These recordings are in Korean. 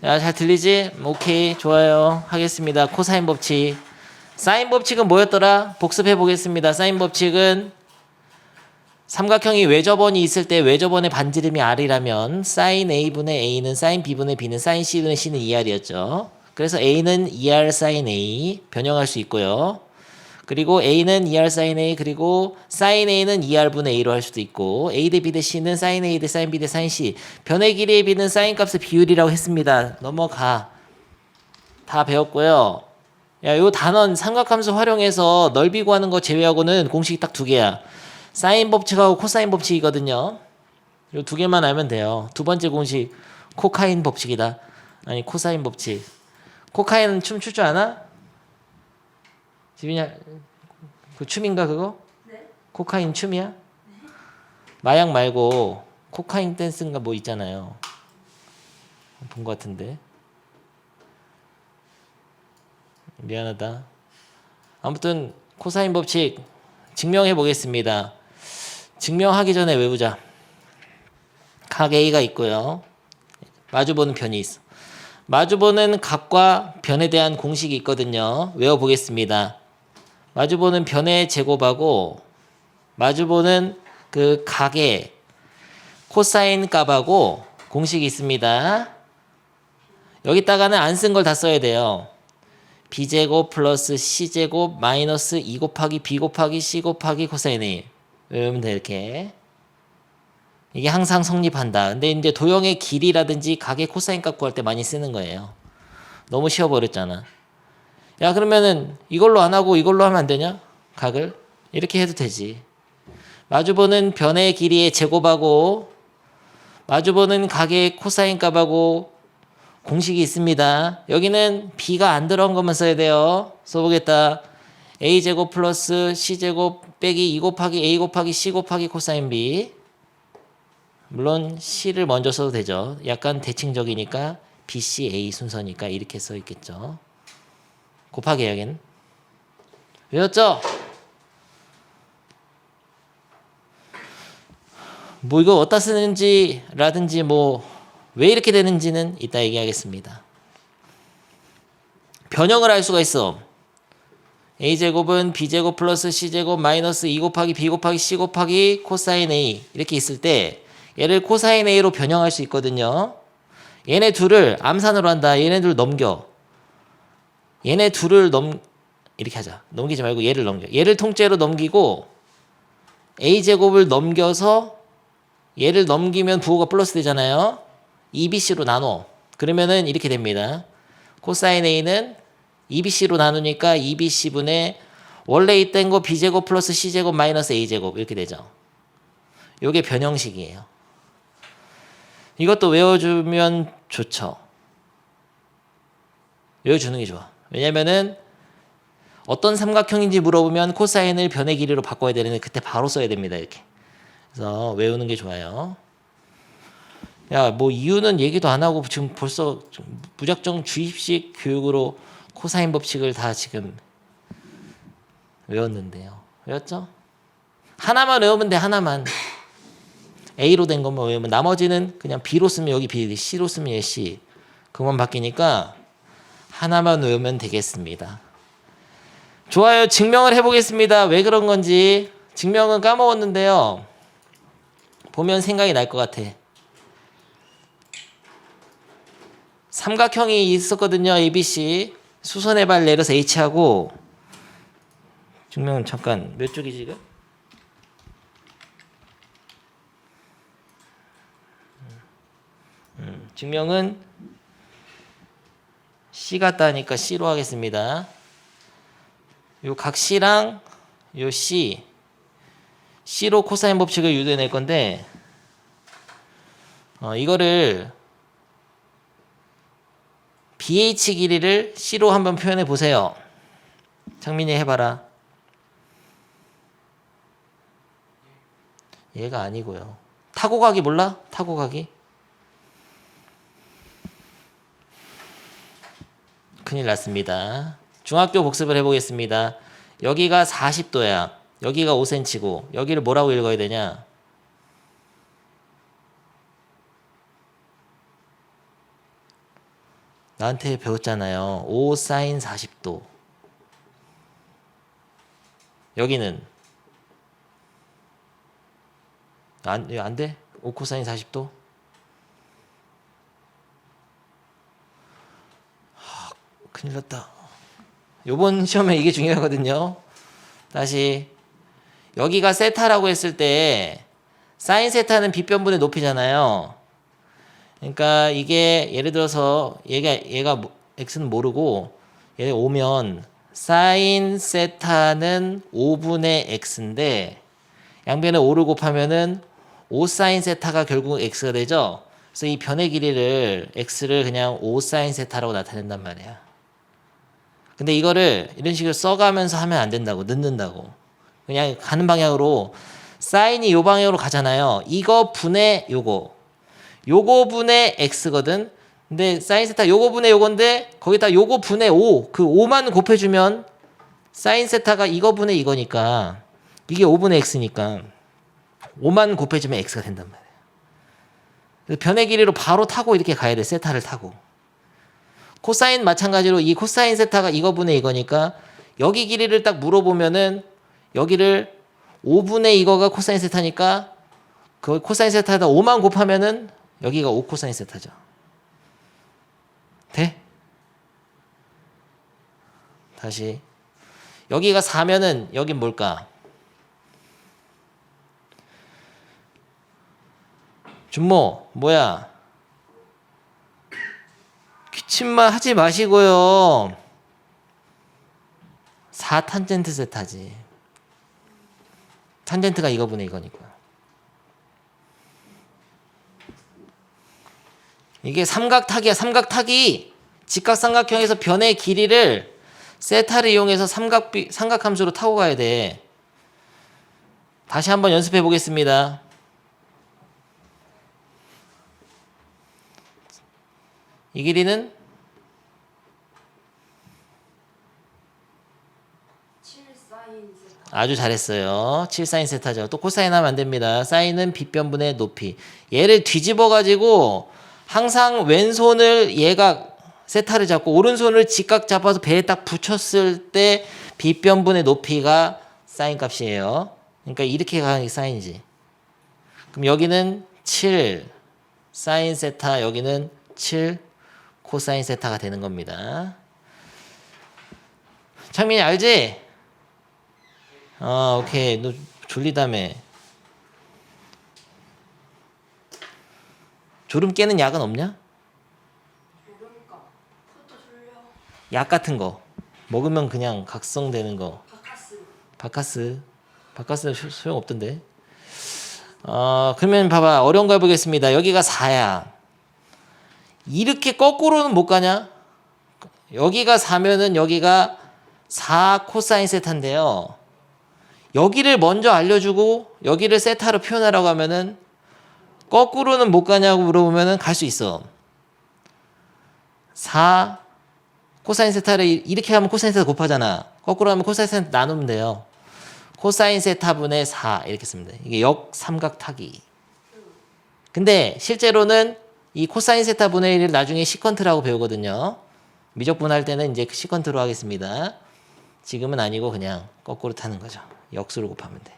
야, 잘 들리지? 오케이, 좋아요. 하겠습니다. 코사인 법칙. 사인 법칙은 뭐였더라? 복습해 보겠습니다. 사인 법칙은 삼각형이 외접원이 있을 때 외접원의 반지름이 R이라면 사인 A분의 A는 사인 B분의 B는 사인 C분의 C는 2R이었죠. 그래서 A는 2R 사인 A 변형할 수 있고요. 그리고 A는 2R 사인 A 그리고 사인 A는 2R분의 A로 할 수도 있고 A 대 B 대 C는 사인 A 대 사인 B 대 사인 C 변의 길이의 B는 사인 값의 비율이라고 했습니다. 넘어가. 다 배웠고요. 야, 요 단원 삼각함수 활용해서 넓이 구하는 거 제외하고는 공식이 딱 두 개야. 사인 법칙하고 코사인 법칙이거든요. 요 두 개만 알면 돼요. 두 번째 공식 코카인 법칙이다. 아니 코사인 법칙. 코카인은 춤 출 줄 아나? 지빈이 그 춤인가 그거? 네. 코카인 춤이야? 네. 마약 말고 코카인 댄스인가 뭐 있잖아요. 본 것 같은데. 미안하다. 아무튼 코사인 법칙 증명해 보겠습니다. 증명하기 전에 외우자. 각 A가 있고요. 마주보는 변이 있어. 마주보는 각과 변에 대한 공식이 있거든요. 외워보겠습니다. 마주보는 변의 제곱하고 마주보는 그 각의 코사인 값하고 공식이 있습니다. 여기다가는 안 쓴 걸 다 써야 돼요. b제곱 플러스 c제곱 마이너스 2 곱하기 b 곱하기 c 곱하기 코사인 A 외우면 돼 이렇게. 이게 항상 성립한다. 근데 이제 도형의 길이라든지 각의 코사인 값 구할 때 많이 쓰는 거예요. 너무 쉬워버렸잖아. 야 그러면은 이걸로 안 하고 이걸로 하면 안 되냐? 각을 이렇게 해도 되지. 마주보는 변의 길이의 제곱하고 마주보는 각의 코사인 값하고 공식이 있습니다. 여기는 b가 안 들어간 것만 써야 돼요. 써보겠다. a제곱 플러스 c제곱 빼기 2 곱하기 a 곱하기 c 곱하기 코사인 b. 물론 c를 먼저 써도 되죠. 약간 대칭적이니까 b, c, a 순서니까 이렇게 써 있겠죠. 곱하기 여기는. 외웠죠? 뭐 이거 어디다 쓰는지 라든지 뭐 왜 이렇게 되는지는 이따 얘기하겠습니다. 변형을 할 수가 있어. a제곱은 b제곱 플러스 c제곱 마이너스 2 곱하기 b 곱하기 c 곱하기 코사인 a 이렇게 있을 때 얘를 코사인 a로 변형할 수 있거든요. 얘네 둘을 암산으로 한다. 얘네 둘 넘겨. 얘네 둘을 이렇게 하자. 넘기지 말고 얘를 넘겨. 얘를 통째로 넘기고 a제곱을 넘겨서 얘를 넘기면 부호가 플러스 되잖아요. 2bc로 나눠. 그러면은 이렇게 됩니다. 코사인 a는 2bc로 나누니까 2bc분의 원래 있던 거 b제곱 플러스 c제곱 마이너스 a제곱 이렇게 되죠. 이게 변형식이에요. 이것도 외워주면 좋죠. 외워주는 게 좋아. 왜냐면은 어떤 삼각형인지 물어보면 코사인을 변의 길이로 바꿔야 되는데 그때 바로 써야 됩니다. 이렇게. 그래서 외우는 게 좋아요. 야, 뭐 이유는 얘기도 안 하고 지금 벌써 무작정 주입식 교육으로 코사인 법칙을 다 지금 외웠는데요. 외웠죠? 하나만 외우면 돼. 하나만. A로 된 것만 외우면 나머지는 그냥 B로 쓰면 여기 B, C로 쓰면 얘 C. 그만 바뀌니까 하나만 외우면 되겠습니다. 좋아요. 증명을 해보겠습니다. 왜 그런 건지. 증명은 까먹었는데요. 보면 생각이 날 것 같아. 삼각형이 있었거든요. ABC. 수선의 발 내려서 H하고 증명은 잠깐 몇 쪽이지 지금? 증명은 C 같다 하니까 C로 하겠습니다. 요 각 C랑 요 C로 코사인 법칙을 유도해낼 건데 이거를 BH 길이를 C로 한번 표현해 보세요. 창민이 해봐라. 얘가 아니고요. 타고가기 몰라? 타고가기? 큰일 났습니다. 중학교 복습을 해보겠습니다. 여기가 40도야. 여기가 5cm고 여기를 뭐라고 읽어야 되냐? 나한테 배웠잖아요. 5 사인 40도. 여기는 안 돼? 5 코사인 40도? 큰일 났다. 요번 시험에 이게 중요하거든요. 다시 여기가 세타라고 했을 때 사인 세타는 빗변분의 높이잖아요. 그러니까 이게 예를 들어서 얘가 x는 모르고 얘 오면 사인 세타는 5분의 x인데 양변에 5를 곱하면은 5 사인 세타가 결국 x가 되죠. 그래서 이 변의 길이를 x를 그냥 5 사인 세타라고 나타낸단 말이야. 근데 이거를 이런 식으로 써가면서 하면 안 된다고, 늦는다고. 그냥 가는 방향으로 사인이 요 방향으로 가잖아요. 이거 분의 요거 분의 x거든. 근데 사인 세타 요거 분의 요건데 거기다 요거 분의 5, 그 5만 곱해주면 사인 세타가 이거 분의 이거니까 이게 5분의 x니까 5만 곱해주면 x가 된단 말이에요. 그래서 변의 길이로 바로 타고 이렇게 가야 돼. 세타를 타고. 코사인 마찬가지로 이 코사인 세타가 이거 분의 이거니까 여기 길이를 딱 물어보면은 여기를 5분의 이거가 코사인 세타니까 그 코사인 세타에다 5만 곱하면은 여기가 5 코사인 세타죠. 돼? 다시 여기가 4면은 여긴 뭘까? 준모 뭐야? 기침만 하지 마시고요. 4탄젠트 세타지. 탄젠트가 이거분의 이거니까. 이게 삼각탁이야. 삼각탁이 직각삼각형에서 변의 길이를 세타를 이용해서 삼각함수로 타고 가야 돼. 다시 한번 연습해 보겠습니다. 이 길이는 7 사인 세타. 아주 잘했어요. 7 사인 세타죠. 또 코사인 하면 안 됩니다. 사인은 빗변분의 높이. 얘를 뒤집어 가지고 항상 왼손을 얘가 세타를 잡고 오른손을 직각 잡아서 배에 딱 붙였을 때 빗변분의 높이가 사인 값이에요. 그러니까 이렇게 가는 게 사인이지. 그럼 여기는 7 사인 세타, 여기는 7 코사인 세타가 되는 겁니다. 창민이 알지? 오케이. 너 졸리다며. 졸음 깨는 약은 없냐? 요름값. 그것도 졸려. 약 같은 거 먹으면 그냥 각성되는 거. 바카스는 소용 없던데. 그러면 봐봐. 어려운 거 해보겠습니다. 여기가 4야. 이렇게 거꾸로는 못 가냐? 여기가 4면은 여기가 4 코사인 세타인데요. 여기를 먼저 알려주고 여기를 세타로 표현하라고 하면은 거꾸로는 못 가냐고 물어보면은 갈 수 있어. 4 코사인 세타를 이렇게 하면 코사인 세타 곱하잖아. 거꾸로 하면 코사인 세타 나누면 돼요. 코사인 세타분의 4 이렇게 쓰면 돼. 이게 역삼각타기. 근데 실제로는 이 코사인 세타분의 1을 나중에 시컨트라고 배우거든요. 미적분할 때는 이제 시컨트로 하겠습니다. 지금은 아니고 그냥 거꾸로 타는 거죠. 역수로 곱하면 돼.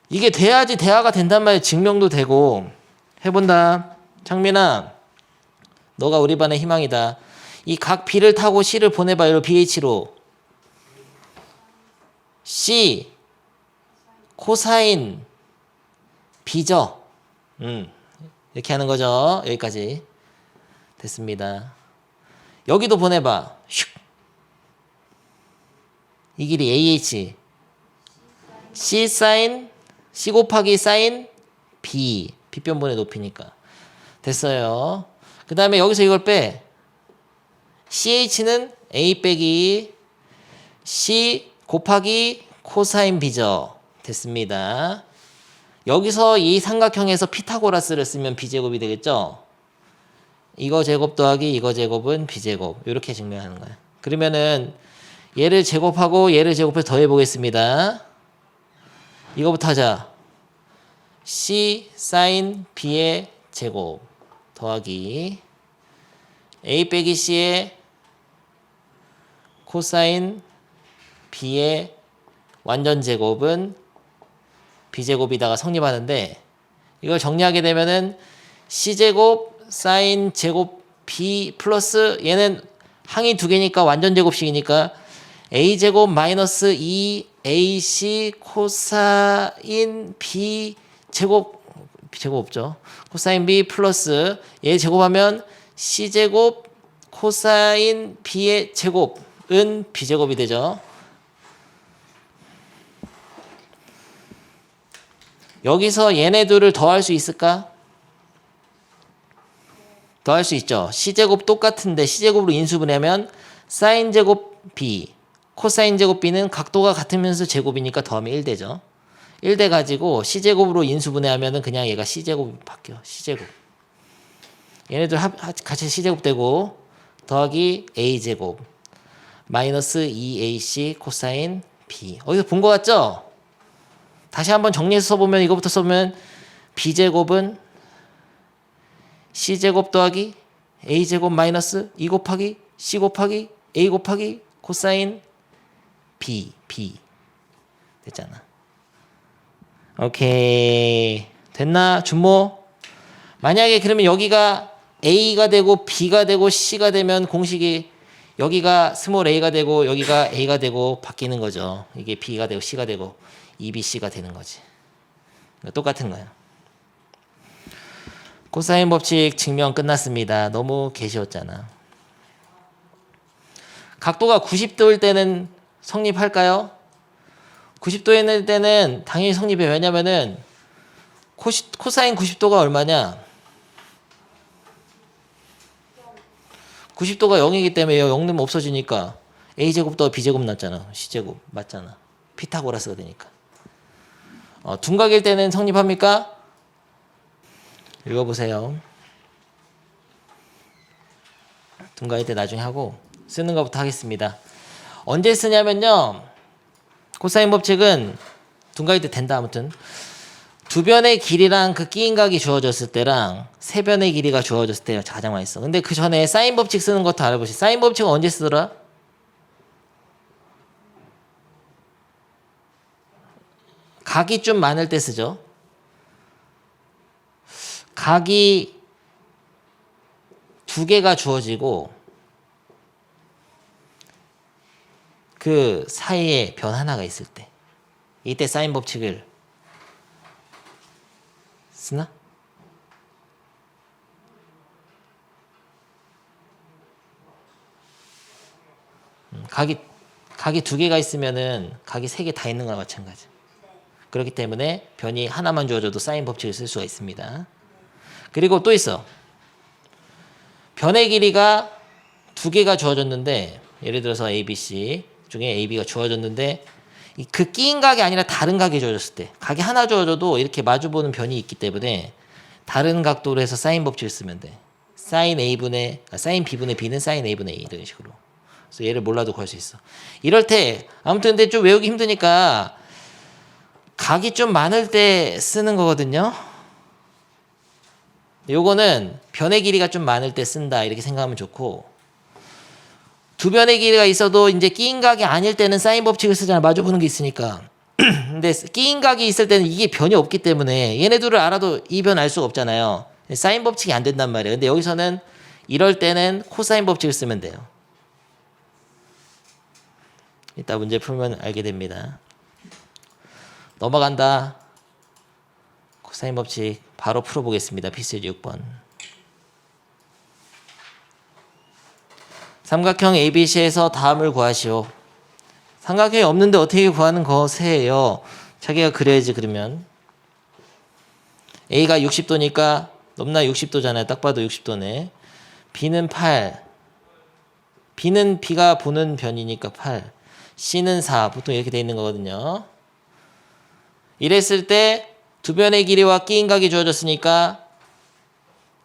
이게 돼야지 대화가 된단 말이에요. 증명도 되고. 해본다. 창민아, 너가 우리 반의 희망이다. 이 각 B를 타고 C를 보내봐. 이로 BH로. C 코사인 B죠. 이렇게 하는 거죠. 여기까지 됐습니다. 여기도 보내봐. 슉. 이 길이 AH C 사인 C 곱하기 사인 B 빗변분의 높이니까 됐어요. 그 다음에 여기서 이걸 빼. CH는 A 빼기 C 곱하기 코사인 B죠. 됐습니다. 여기서 이 삼각형에서 피타고라스를 쓰면 B제곱이 되겠죠. 이거 제곱 더하기 이거 제곱은 B제곱. 이렇게 증명하는 거야. 그러면은 얘를 제곱하고 얘를 제곱해서 더해 보겠습니다. 이거부터 하자. C 사인 B의 제곱 더하기 A 빼기 C의 코사인 B의 완전 제곱은 B제곱이다가 성립하는데 이걸 정리하게 되면은 C제곱 사인 제곱 B 플러스 얘는 항이 두 개니까 완전 제곱식이니까 A제곱 마이너스 2AC 코사인 B 제곱 없죠. 코사인 B 플러스 얘 제곱하면 C제곱 코사인 B의 제곱은 B제곱이 되죠. 여기서 얘네들을 더할 수 있을까? 더할 수 있죠. C제곱 똑같은데 C제곱으로 인수분해하면 사인 제곱 B, 코사인 제곱 B는 각도가 같으면서 제곱이니까 더하면 1 되죠. 1 돼 가지고 C제곱으로 인수분해하면은 그냥 얘가 C제곱이 바뀌어. C제곱. 얘네들 같이 C제곱 되고 더하기 A제곱 마이너스 2AC 코사인 B. 어디서 본 거 같죠? 다시 한번 정리해서 써보면 이거부터 써보면 B제곱은 C제곱 더하기 A제곱 마이너스 2 곱하기 C 곱하기 A 곱하기 코사인 B 됐잖아. 오케이. 됐나? 준모? 만약에 그러면 여기가 A가 되고 B가 되고 C가 되면 공식이 여기가 스몰 a가 되고 여기가 A가 되고 바뀌는 거죠. 이게 B가 되고 C가 되고 2BC가 되는 거지. 똑같은 거야. 코사인 법칙 증명 끝났습니다. 너무 개쉬웠잖아. 각도가 90도일 때는 성립할까요? 90도일 때는 당연히 성립해. 왜냐면은 코사인 90도가 얼마냐? 90도가 0이기 때문에 0 넣으면 없어지니까 A제곱 더하기 B제곱 났잖아. C제곱 맞잖아. 피타고라스가 되니까. 둔각일 때는 성립합니까? 읽어보세요. 둔각일 때 나중에 하고 쓰는 것부터 하겠습니다. 언제 쓰냐면요. 코사인 법칙은 둔각일 때 된다. 아무튼 두 변의 길이랑 그 끼인 각이 주어졌을 때랑 세 변의 길이가 주어졌을 때 가장 많이 써. 근데 그 전에 사인 법칙 쓰는 것도 알아보시죠. 사인 법칙은 언제 쓰더라? 각이 좀 많을 때 쓰죠. 각이 두 개가 주어지고 그 사이에 변 하나가 있을 때 이때 사인 법칙을 쓰나? 각이 두 개가 있으면은 각이 세 개 다 있는 거나 마찬가지. 그렇기 때문에 변이 하나만 주어져도 사인 법칙을 쓸 수가 있습니다. 그리고 또 있어. 변의 길이가 두 개가 주어졌는데 예를 들어서 ABC 중에 AB가 주어졌는데 그 끼인 각이 아니라 다른 각이 주어졌을 때 각이 하나 주어져도 이렇게 마주보는 변이 있기 때문에 다른 각도로 해서 사인 법칙을 쓰면 돼. 사인 B분의 B는 사인 A분의 A 이런 식으로. 그래서 얘를 몰라도 구할 수 있어. 이럴 때 아무튼 근데 좀 외우기 힘드니까 각이 좀 많을 때 쓰는 거거든요. 요거는 변의 길이가 좀 많을 때 쓴다 이렇게 생각하면 좋고 두 변의 길이가 있어도 이제 끼인 각이 아닐 때는 사인 법칙을 쓰잖아. 마주보는 게 있으니까. 근데 끼인 각이 있을 때는 이게 변이 없기 때문에 얘네들을 알아도 이 변 알 수가 없잖아요. 사인 법칙이 안 된단 말이에요. 근데 여기서는 이럴 때는 코사인 법칙을 쓰면 돼요. 이따 문제 풀면 알게 됩니다. 넘어간다. 코사인 법칙 바로 풀어보겠습니다. 필수 6번. 삼각형 ABC에서 다음을 구하시오. 삼각형이 없는데 어떻게 구하는 거세요? 자기가 그려야지. 그러면 A가 60도니까 넘나 60도잖아요. 딱 봐도 60도네. B는 8. B는 B가 보는 변이니까 8. C는 4. 보통 이렇게 돼 있는 거거든요. 이랬을 때 두 변의 길이와 끼인 각이 주어졌으니까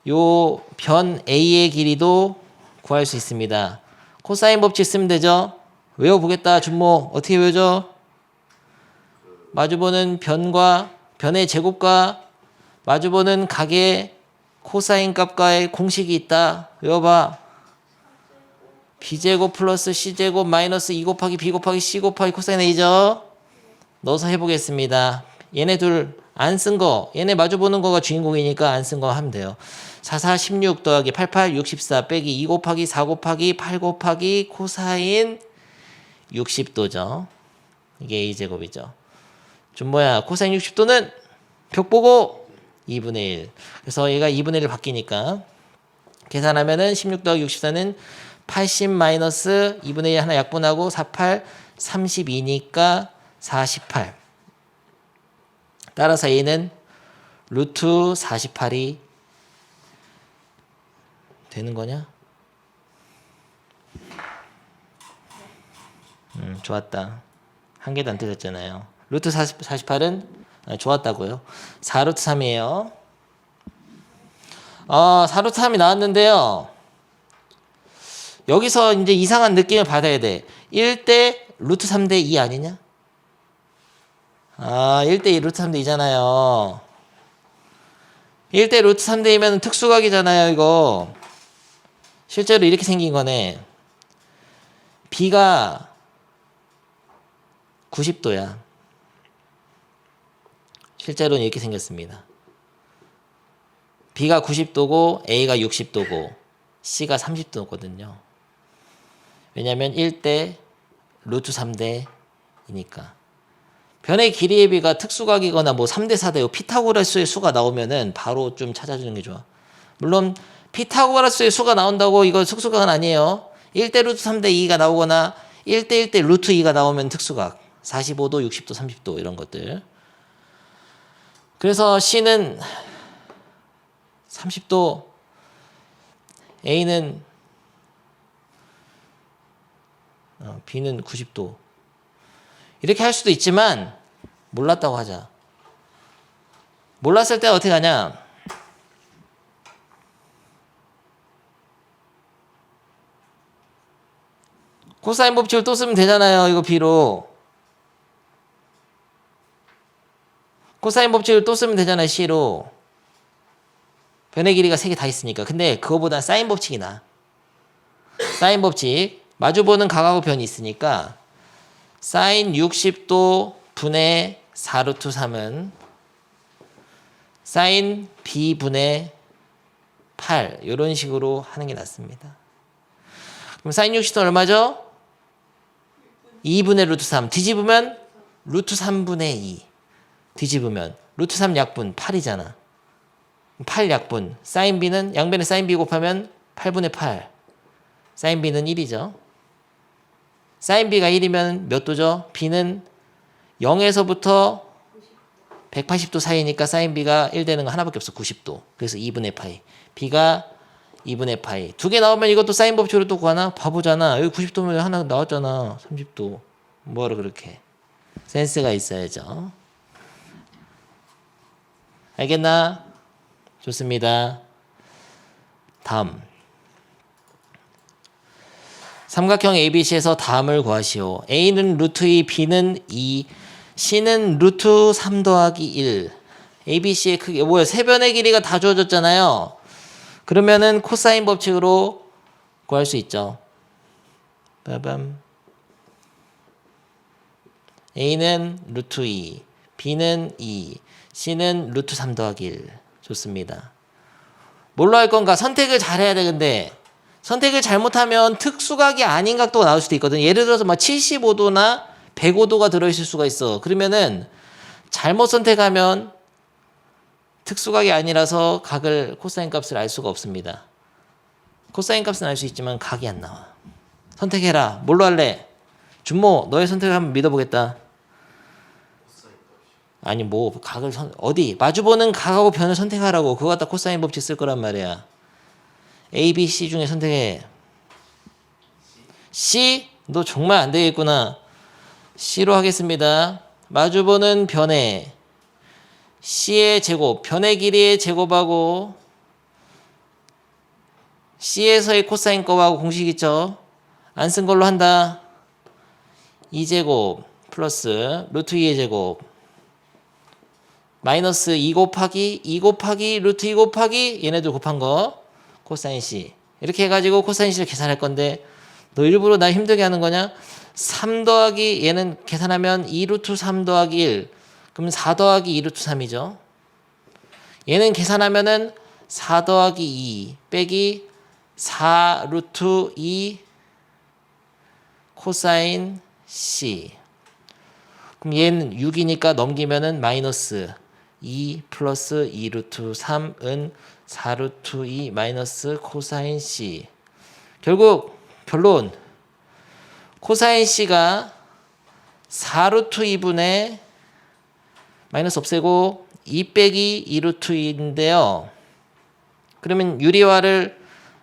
요 변 A의 길이도 구할 수 있습니다. 코사인 법칙 쓰면 되죠. 외워보겠다. 준모 어떻게 외워져? 마주보는 변의 제곱과 마주보는 각의 코사인 값과의 공식이 있다. 외워봐. b제곱 플러스 c제곱 마이너스 2 곱하기 b 곱하기 c 곱하기 코사인 a죠. 넣어서 해보겠습니다. 얘네 둘 안 쓴 거, 얘네 마주보는 거가 주인공이니까 안 쓴 거 하면 돼요. 4, 4, 16 더하기 8, 8, 64 빼기 2 곱하기 4 곱하기 8 곱하기 코사인 60도죠. 이게 a제곱이죠. 좀 뭐야, 코사인 60도는 벽 보고 2분의 1. 그래서 얘가 2분의 1 바뀌니까 계산하면은 16 더하기 64는 80 마이너스 2분의 1 하나 약분하고 48, 32니까 48. 따라서 a는 루트 48이 되는 거냐? 좋았다. 한 개도 안 틀렸잖아요. 루트 48은 좋았다고요. 4루트 3이에요. 4루트 3이 나왔는데요. 여기서 이제 이상한 느낌을 받아야 돼. 1대 루트 3대 2 아니냐? 1대 2 루트 3대 2잖아요. 1대 루트 3대 2면 특수각이잖아요, 이거. 실제로 이렇게 생긴 거네. B가 90도야. 실제로는 이렇게 생겼습니다. B가 90도고 A가 60도고 C가 30도거든요. 왜냐면 1대 루트 3대 이니까. 변의 길이의 비가 특수각이거나 뭐 3대 4대 피타고라스의 수가 나오면은 바로 좀 찾아주는 게 좋아. 물론 피타고라스의 수가 나온다고 이거 특수각은 아니에요. 1대 루트 3대 2가 나오거나 1대 1대 루트 2가 나오면 특수각. 45도, 60도, 30도 이런 것들. 그래서 C는 30도, A는 B는 90도. 이렇게 할 수도 있지만 몰랐다고 하자. 몰랐을 때 어떻게 하냐? 코사인 법칙을 또 쓰면 되잖아요. 이거 B로. 코사인 법칙을 또 쓰면 되잖아요. C로. 변의 길이가 3개 다 있으니까. 근데 그거보다 사인 법칙이 나아. 사인 법칙. 마주보는 각하고 변이 있으니까 사인 60도 분의 4루트 3은 사인 B분의 8 이런 식으로 하는 게 낫습니다. 그럼 사인 60도 얼마죠? 2분의 루트 3 뒤집으면 루트 3분의 2 뒤집으면 루트 3 약분 8이잖아. 8 약분 사인 B는 양변에 사인 B 곱하면 8분의 8 사인 B는 1이죠. 사인 B가 1이면 몇 도죠? B는 0에서부터 180도 사이니까 사인 B가 1 되는 거 하나밖에 없어. 90도. 그래서 2분의 파이. B가 2분의 파이. 두 개 나오면 이것도 사인 법칙으로 또 구하나? 바보잖아. 여기 90도면 하나 나왔잖아. 30도. 뭐하러 그렇게. 센스가 있어야죠. 알겠나? 좋습니다. 다음. 삼각형 ABC에서 다음을 구하시오. A는 루트 2, B는 2, C는 루트 3 더하기 1. ABC의 크기, 뭐야, 세 변의 길이가 다 주어졌잖아요. 그러면은 코사인 법칙으로 구할 수 있죠. 빠밤. A는 루트 2, B는 2, C는 루트 3 더하기 1. 좋습니다. 뭘로 할 건가? 선택을 잘해야 돼, 근데. 선택을 잘못하면 특수각이 아닌 각도가 나올 수도 있거든. 예를 들어서 막 75도나 105도가 들어있을 수가 있어. 그러면은 잘못 선택하면 특수각이 아니라서 각을 코사인 값을 알 수가 없습니다. 코사인 값은 알 수 있지만 각이 안 나와. 선택해라. 뭘로 할래? 준모, 너의 선택을 한번 믿어보겠다. 아니 뭐 각을 어디 마주보는 각하고 변을 선택하라고. 그거 갖다 코사인 법칙 쓸 거란 말이야. A, B, C 중에 선택해. C? 너 정말 안 되겠구나. C로 하겠습니다. 마주보는 변의 C의 제곱, 변의 길이의 제곱하고 C에서의 코사인 값하고 공식 있죠? 안 쓴 걸로 한다. 2제곱 플러스 루트 2의 제곱 마이너스 2 곱하기 루트 2 곱하기 얘네들 곱한 거 코사인 C 이렇게 해가지고 코사인 C를 계산할 건데 너 일부러 나 힘들게 하는 거냐? 3 더하기 얘는 계산하면 2 루트 3 더하기 1. 그럼 4 더하기 2 루트 3이죠. 얘는 계산하면은 4 더하기 2 빼기 4 루트 2 코사인 C. 그럼 얘는 6이니까 넘기면은 마이너스 2 플러스 2 루트 3은 4 루트 2 마이너스 코사인 C. 결국 결론 코사인 C가 4 루트 2분의 마이너스 없애고 2 빼기 2 루트 2인데요. 그러면 유리화를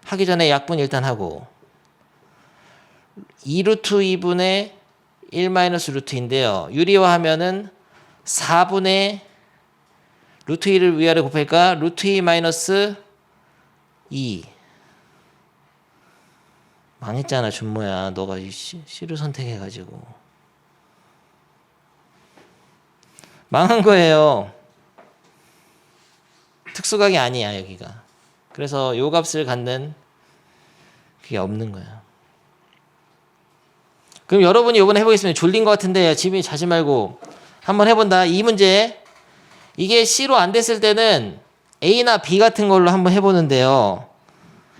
하기 전에 약분 일단 하고 2 루트 2분의 1 마이너스 루트 2인데요. 유리화하면은 4분의 루트 2를 위아래 곱하니까 루트 2 마이너스 2. 망했잖아 준모야. 너가 C를 선택해가지고 망한 거예요. 특수각이 아니야 여기가. 그래서 요 값을 갖는 그게 없는 거야. 그럼 여러분이 이번에 해보겠습니다. 졸린 것 같은데 집에 자지 말고 한번 해본다. 이 문제 이게 C로 안 됐을 때는 A나 B 같은 걸로 한번 해보는데요.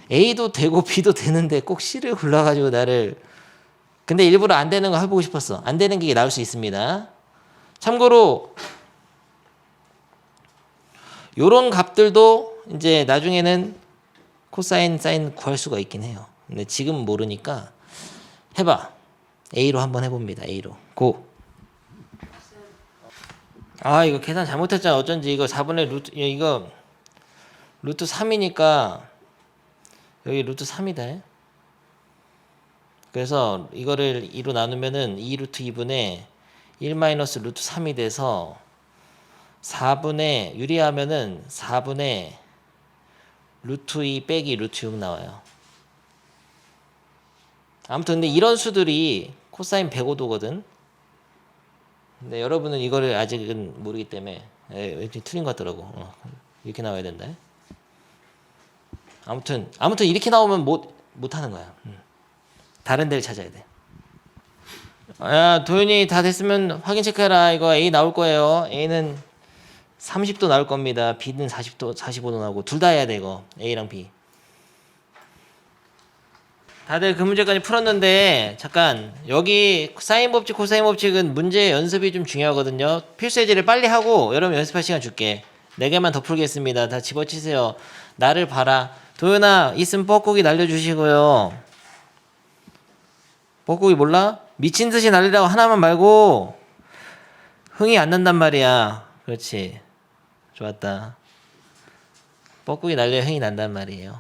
A도 되고 B도 되는데 꼭 C를 골라가지고 나를 근데 일부러 안 되는 거 해보고 싶었어. 안 되는 게 나올 수 있습니다. 참고로 요런 값들도 이제 나중에는 코사인 사인 구할 수가 있긴 해요. 근데 지금 모르니까 해봐. A로 한번 해봅니다. A로 고. 아 이거 계산 잘못했잖아. 어쩐지 이거 4분의 루트 이거 루트 3이니까 여기 루트 3이다. 그래서 이거를 2로 나누면은 2 루트 2분의 1 마이너스 루트 3이 돼서 4분의 유리하면은 4분의 루트 2 빼기 루트 6 나와요. 아무튼 근데 이런 수들이 코사인 105도거든. 근데 여러분은 이거를 아직은 모르기 때문에 왠지 틀린 것 같더라고. 이렇게 나와야 된다. 아무튼 이렇게 나오면 못 하는 거야. 다른 데를 찾아야 돼. 야 도윤이 다 됐으면 확인 체크해라. 이거 A 나올 거예요. A는 30도 나올 겁니다. B는 40도 45도 나오고 둘 다 해야 돼 이거. A랑 B. 다들 그 문제까지 풀었는데 잠깐 여기 사인 법칙 코사인 법칙은 문제 연습이 좀 중요하거든요. 필수 예제를 빨리 하고 여러분 연습할 시간 줄게. 4개만 더 풀겠습니다. 다 집어치세요. 나를 봐라. 도윤아 있으면 뻐꾸기 날려주시고요. 뻐꾸기 몰라? 미친듯이 날리라고 하나만 말고 흥이 안 난단 말이야. 그렇지. 좋았다. 뻐꾸기 날려야 흥이 난단 말이에요.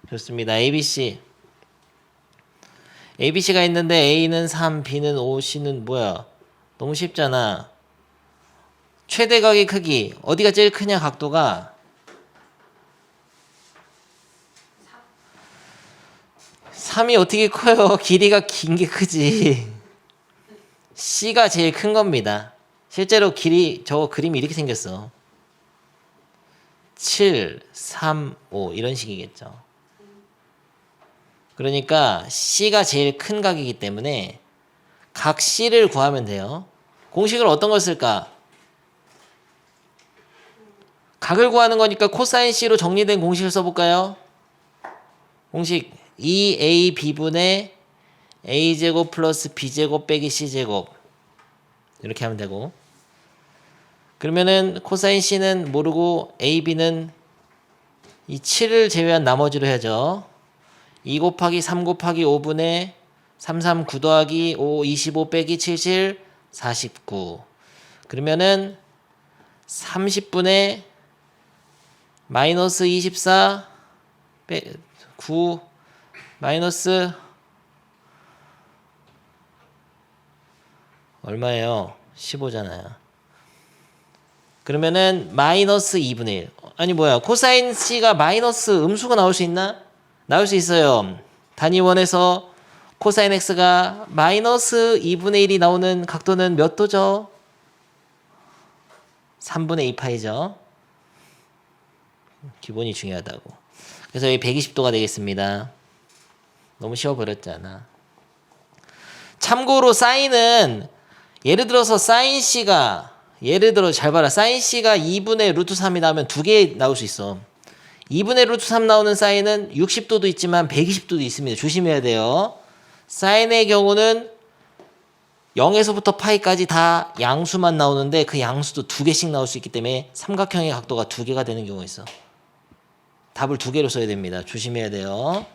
좋습니다. ABC ABC가 있는데 A는 3, B는 5, C는 뭐야? 너무 쉽잖아. 최대각의 크기 어디가 제일 크냐 각도가 3이 어떻게 커요? 길이가 긴 게 크지. C가 제일 큰 겁니다. 실제로 길이 저 그림이 이렇게 생겼어. 7, 3, 5 이런 식이겠죠. 그러니까 C가 제일 큰 각이기 때문에 각 C를 구하면 돼요. 공식을 어떤 걸 쓸까? 각을 구하는 거니까 코사인 C로 정리된 공식을 써볼까요? 공식 2AB분의 A제곱 플러스 B제곱 빼기 C제곱 이렇게 하면 되고 그러면은 코사인 C는 모르고 AB는 이 7을 제외한 나머지로 해야죠. 2 곱하기 3 곱하기 5분의 3, 3, 9 더하기 5, 25 빼기 77, 49. 그러면은 30분의 마이너스 24 9 마이너스 얼마예요? 15잖아요. 그러면은 마이너스 2분의 1. 아니 뭐야 코사인 C가 마이너스 음수가 나올 수 있나? 나올 수 있어요. 단위원에서 코사인 X가 마이너스 2분의 1이 나오는 각도는 몇 도죠? 3분의 2파이죠. 기본이 중요하다고. 그래서 여기 120도가 되겠습니다. 너무 쉬워버렸잖아. 참고로 사인은 예를 들어서 사인 C가 예를 들어 잘 봐라. 사인 C가 2분의 루트 3이 나오면 두 개 나올 수 있어. 2분의 루트 3 나오는 사인은 60도도 있지만 120도도 있습니다. 조심해야 돼요. 사인의 경우는 0에서부터 파이까지 다 양수만 나오는데 그 양수도 두 개씩 나올 수 있기 때문에 삼각형의 각도가 두 개가 되는 경우가 있어. 답을 두 개로 써야 됩니다. 조심해야 돼요.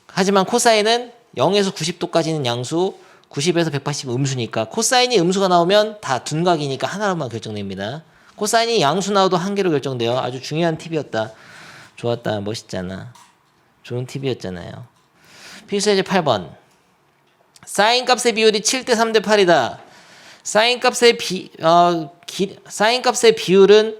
하지만 코사인은 0에서 90도까지는 양수, 90에서 180 음수니까 코사인이 음수가 나오면 다 둔각이니까 하나로만 결정됩니다. 코사인이 양수 나와도 한 개로 결정돼요. 아주 중요한 팁이었다. 좋았다. 멋있잖아. 좋은 팁이었잖아요. 필수예제 8번. 사인 값의 비율이 7대 3대 8이다. 사인 값의 비율은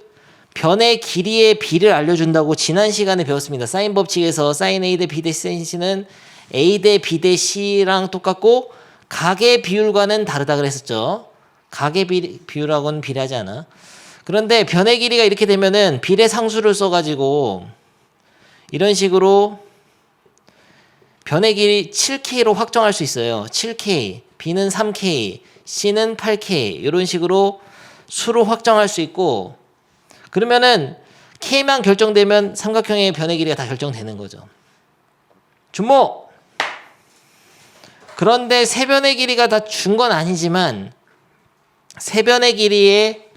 변의 길이의 비를 알려준다고 지난 시간에 배웠습니다. 사인 법칙에서 사인 A 대 B 대 사인 C는 A 대 B 대 C랑 똑같고 각의 비율과는 다르다 그랬었죠. 각의 비율하고는 비례하지 않아. 그런데 변의 길이가 이렇게 되면은 비례 상수를 써가지고 이런 식으로 변의 길이 7K로 확정할 수 있어요. 7K, B는 3K, C는 8K 이런 식으로 수로 확정할 수 있고 그러면은 K만 결정되면 삼각형의 변의 길이가 다 결정되는 거죠. 준모! 그런데 세변의 길이가 다 준 건 아니지만 세변의 길이에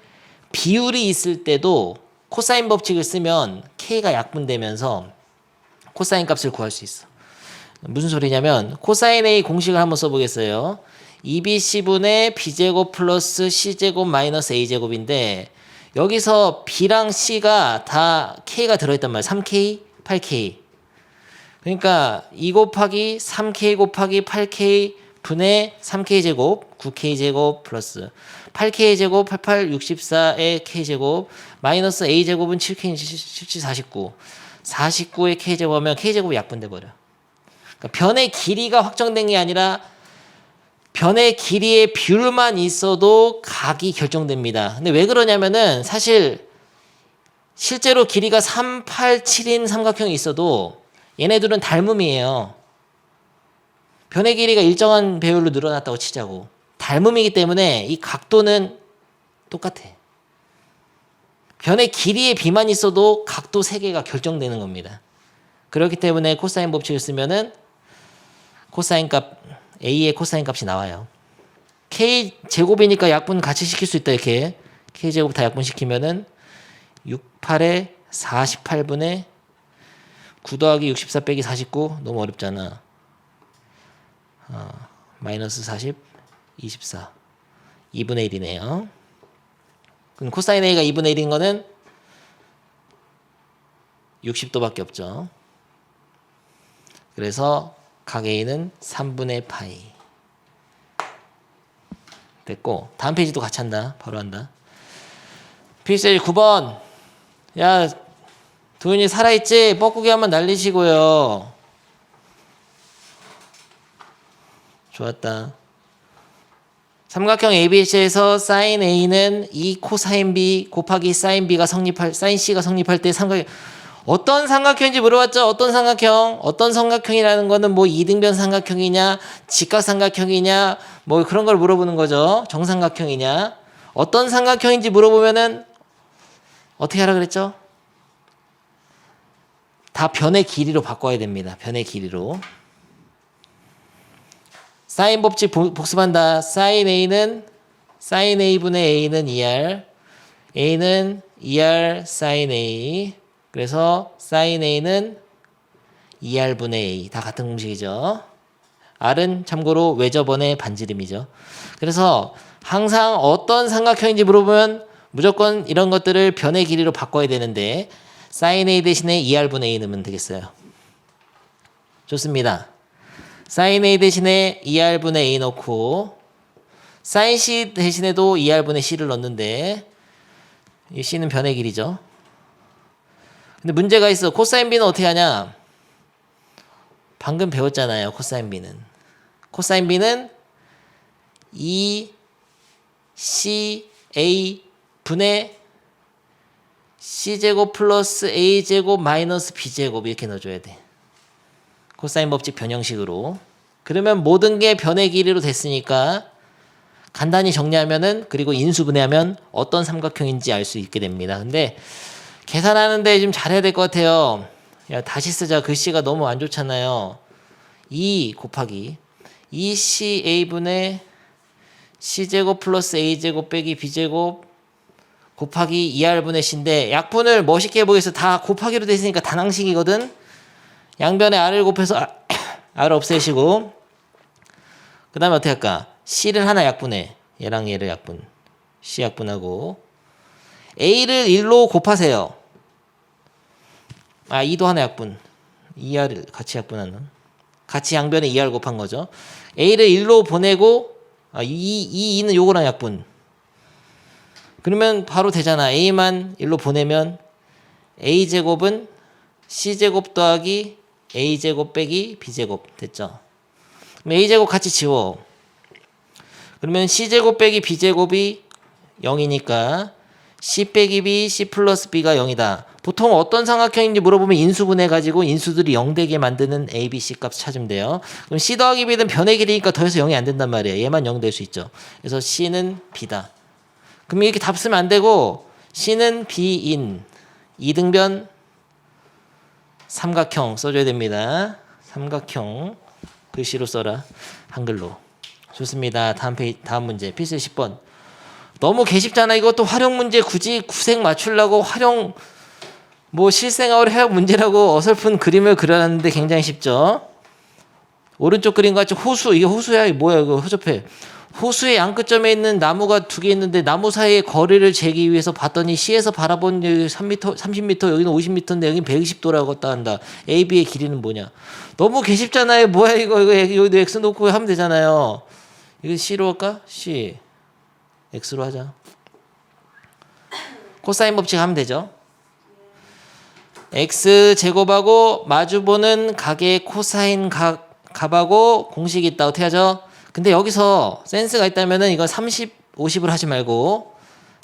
비율이 있을 때도 코사인 법칙을 쓰면 K가 약분되면서 코사인 값을 구할 수 있어. 무슨 소리냐면 코사인 A 공식을 한번 써보겠어요. 2BC분의 B제곱 플러스 C제곱 마이너스 A제곱인데 여기서 B랑 C가 다 K가 들어있단 말이야. 3K, 8K. 그러니까 2 곱하기 3K 곱하기 8K 분의 3K제곱 9K제곱 플러스 8K제곱 88, 64의 K제곱 마이너스 A제곱은 7K, 17, 49 49의 K제곱하면 K제곱이 약분돼 버려. 그러니까 변의 길이가 확정된 게 아니라 변의 길이의 비율만 있어도 각이 결정됩니다. 근데 왜 그러냐면은 사실 실제로 길이가 3, 8, 7인 삼각형이 있어도 얘네들은 닮음이에요. 변의 길이가 일정한 배율로 늘어났다고 치자고. 닮음이기 때문에 이 각도는 똑같아. 변의 길이의 비만 있어도 각도 3개가 결정되는 겁니다. 그렇기 때문에 코사인 법칙을 쓰면은 코사인 값 A의 코사인 값이 나와요. K 제곱이니까 약분 같이 시킬 수 있다 이렇게. K 제곱 다 약분시키면은 6, 8에 48분의 9 더하기 64 빼기 49 너무 어렵잖아. 마이너스 40, 24 2분의 1이네요. 그럼 코사인 A가 2분의 1인 거는 60도밖에 없죠. 그래서 각 A는 3분의 파이. 됐고 다음 페이지도 같이 한다. 바로 한다. 필수예제 9번. 야 도윤이 살아있지? 뻐꾸기 한번 날리시고요. 좋았다. 삼각형 ABC에서 sin A는 2 코사인 B 곱하기 sin B가 sin C가 성립할 때 삼각형 어떤 삼각형인지 물어봤죠? 어떤 삼각형? 어떤 삼각형이라는 거는 뭐 이등변 삼각형이냐, 직각 삼각형이냐, 뭐 그런 걸 물어보는 거죠. 정삼각형이냐. 어떤 삼각형인지 물어보면은 어떻게 하라 그랬죠? 다 변의 길이로 바꿔야 됩니다. 변의 길이로. 사인 법칙 복습한다. 사인 A는 사인 A분의 A는 2R, A는 2R 사인 A. 그래서 사인 A는 2R분의 A. 다 같은 공식이죠. R은 참고로 외접원의 반지름이죠. 그래서 항상 어떤 삼각형인지 물어보면 무조건 이런 것들을 변의 길이로 바꿔야 되는데 사인 A 대신에 2R분의 A 넣으면 되겠어요. 좋습니다. 사인 A 대신에 2R분의 A 넣고 사인 C 대신에도 2R분의 C를 넣는데 이 C는 변의 길이죠. 근데 문제가 있어. 코사인 B는 어떻게 하냐? 방금 배웠잖아요. 코사인 B는. 코사인 B는 2CA 분의 C제곱 플러스 A제곱 마이너스 B제곱 이렇게 넣어줘야 돼. 코사인 법칙 변형식으로. 그러면 모든 게 변의 길이로 됐으니까 간단히 정리하면은 그리고 인수분해하면 어떤 삼각형인지 알 수 있게 됩니다. 근데 계산하는데 좀 잘해야 될 것 같아요. 야, 다시 쓰자. 글씨가 너무 안 좋잖아요. 2 곱하기 2CA분의 C제곱 플러스 A제곱 빼기 B제곱 곱하기 2R분의 C인데 약분을 멋있게 해보겠습니다. 다 곱하기로 돼 있으니까 단항식이거든. 양변에 R을 곱해서 R 없애시고 그 다음에 어떻게 할까? C를 하나 약분해. 얘랑 얘를 약분. C 약분하고 A를 1로 곱하세요. 2도 하나 약분. 2R을 같이 약분하는. 같이 양변에 2R 곱한 거죠. A를 1로 보내고 2는 요거랑 약분. 그러면 바로 되잖아. A만 1로 보내면 A제곱은 C제곱 더하기 A제곱 빼기 B제곱 됐죠. 그럼 A제곱 같이 지워. 그러면 C제곱 빼기 B제곱이 0이니까 C 빼기 B, C 플러스 B가 0이다. 보통 어떤 삼각형인지 물어보면 인수분해가지고 인수들이 0 되게 만드는 A, B, C 값 찾으면 돼요. 그럼 C 더하기 B는 변의 길이니까 더해서 0이 안 된단 말이에요. 얘만 0 될 수 있죠. 그래서 C는 B다. 그럼 이렇게 답 쓰면 안 되고 C는 B인 2등변 삼각형 써줘야 됩니다. 삼각형 글씨로 써라. 한글로. 좋습니다. 다음 문제. 필수 10번. 너무 개쉽잖아. 이것도 활용 문제 굳이 구색 맞추려고 활용 실생활 해학 문제라고 어설픈 그림을 그려놨는데 굉장히 쉽죠. 오른쪽 그림과 같이 호수. 이게 호수야? 뭐야 이거 허접해. 호수의 양끝점에 있는 나무가 2개 있는데 나무 사이의 거리를 재기 위해서 봤더니 C에서 바라본 여기 3m, 30m, 여기는 50m인데 여기는 120도라고 한다. A, B의 길이는 뭐냐? 너무 개쉽잖아요. 뭐야 이거 여기도 X 놓고 하면 되잖아요. 이거 C로 할까? C. X로 하자. 코사인 법칙 하면 되죠. X 제곱하고 마주보는 각의 코사인 값하고 공식이 있다. 어떻게 하죠? 근데 여기서 센스가 있다면은 이거 30, 50을 하지 말고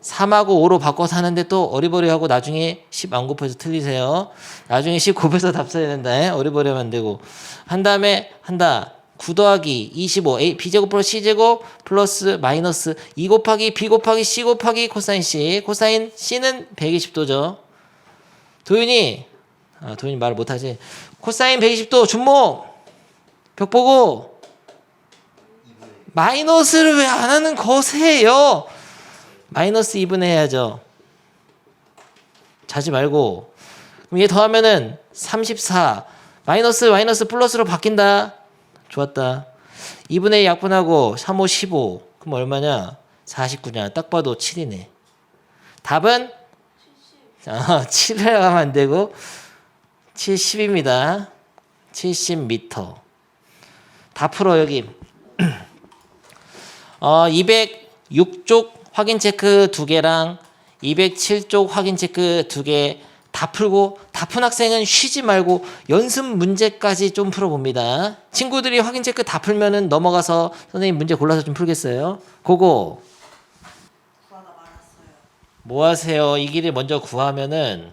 3하고 5로 바꿔서 하는데 또 어리버리하고 나중에 10 안 곱해서 틀리세요. 나중에 10 곱해서 답 써야 된다. 어리버리하면 안 되고. 한 다음에 9 더하기 25 A B제곱 플러스 C제곱 플러스 마이너스 2 곱하기 B 곱하기 C 곱하기 코사인 C. 코사인 C는 120도죠. 도윤이 말 못하지. 코사인 120도 준모 벽 보고 마이너스를 왜 안 하는 거세요? 마이너스 2분의 해야죠. 자지 말고. 그럼 얘 더하면은 34 마이너스 플러스로 바뀐다. 좋았다. 2분의 2 약분하고 3, 5, 15 그럼 얼마냐? 49냐. 딱 봐도 7이네. 답은 7을 하면 안 되고 70입니다. 70m. 다 풀어 여기. 206쪽 확인 체크 2개랑 207쪽 확인 체크 2개 다 풀고 다 푼 학생은 쉬지 말고 연습 문제까지 좀 풀어봅니다. 친구들이 확인 체크 다 풀면은 넘어가서 선생님 문제 골라서 좀 풀겠어요. 그거 뭐 하세요? 이 길이 먼저 구하면은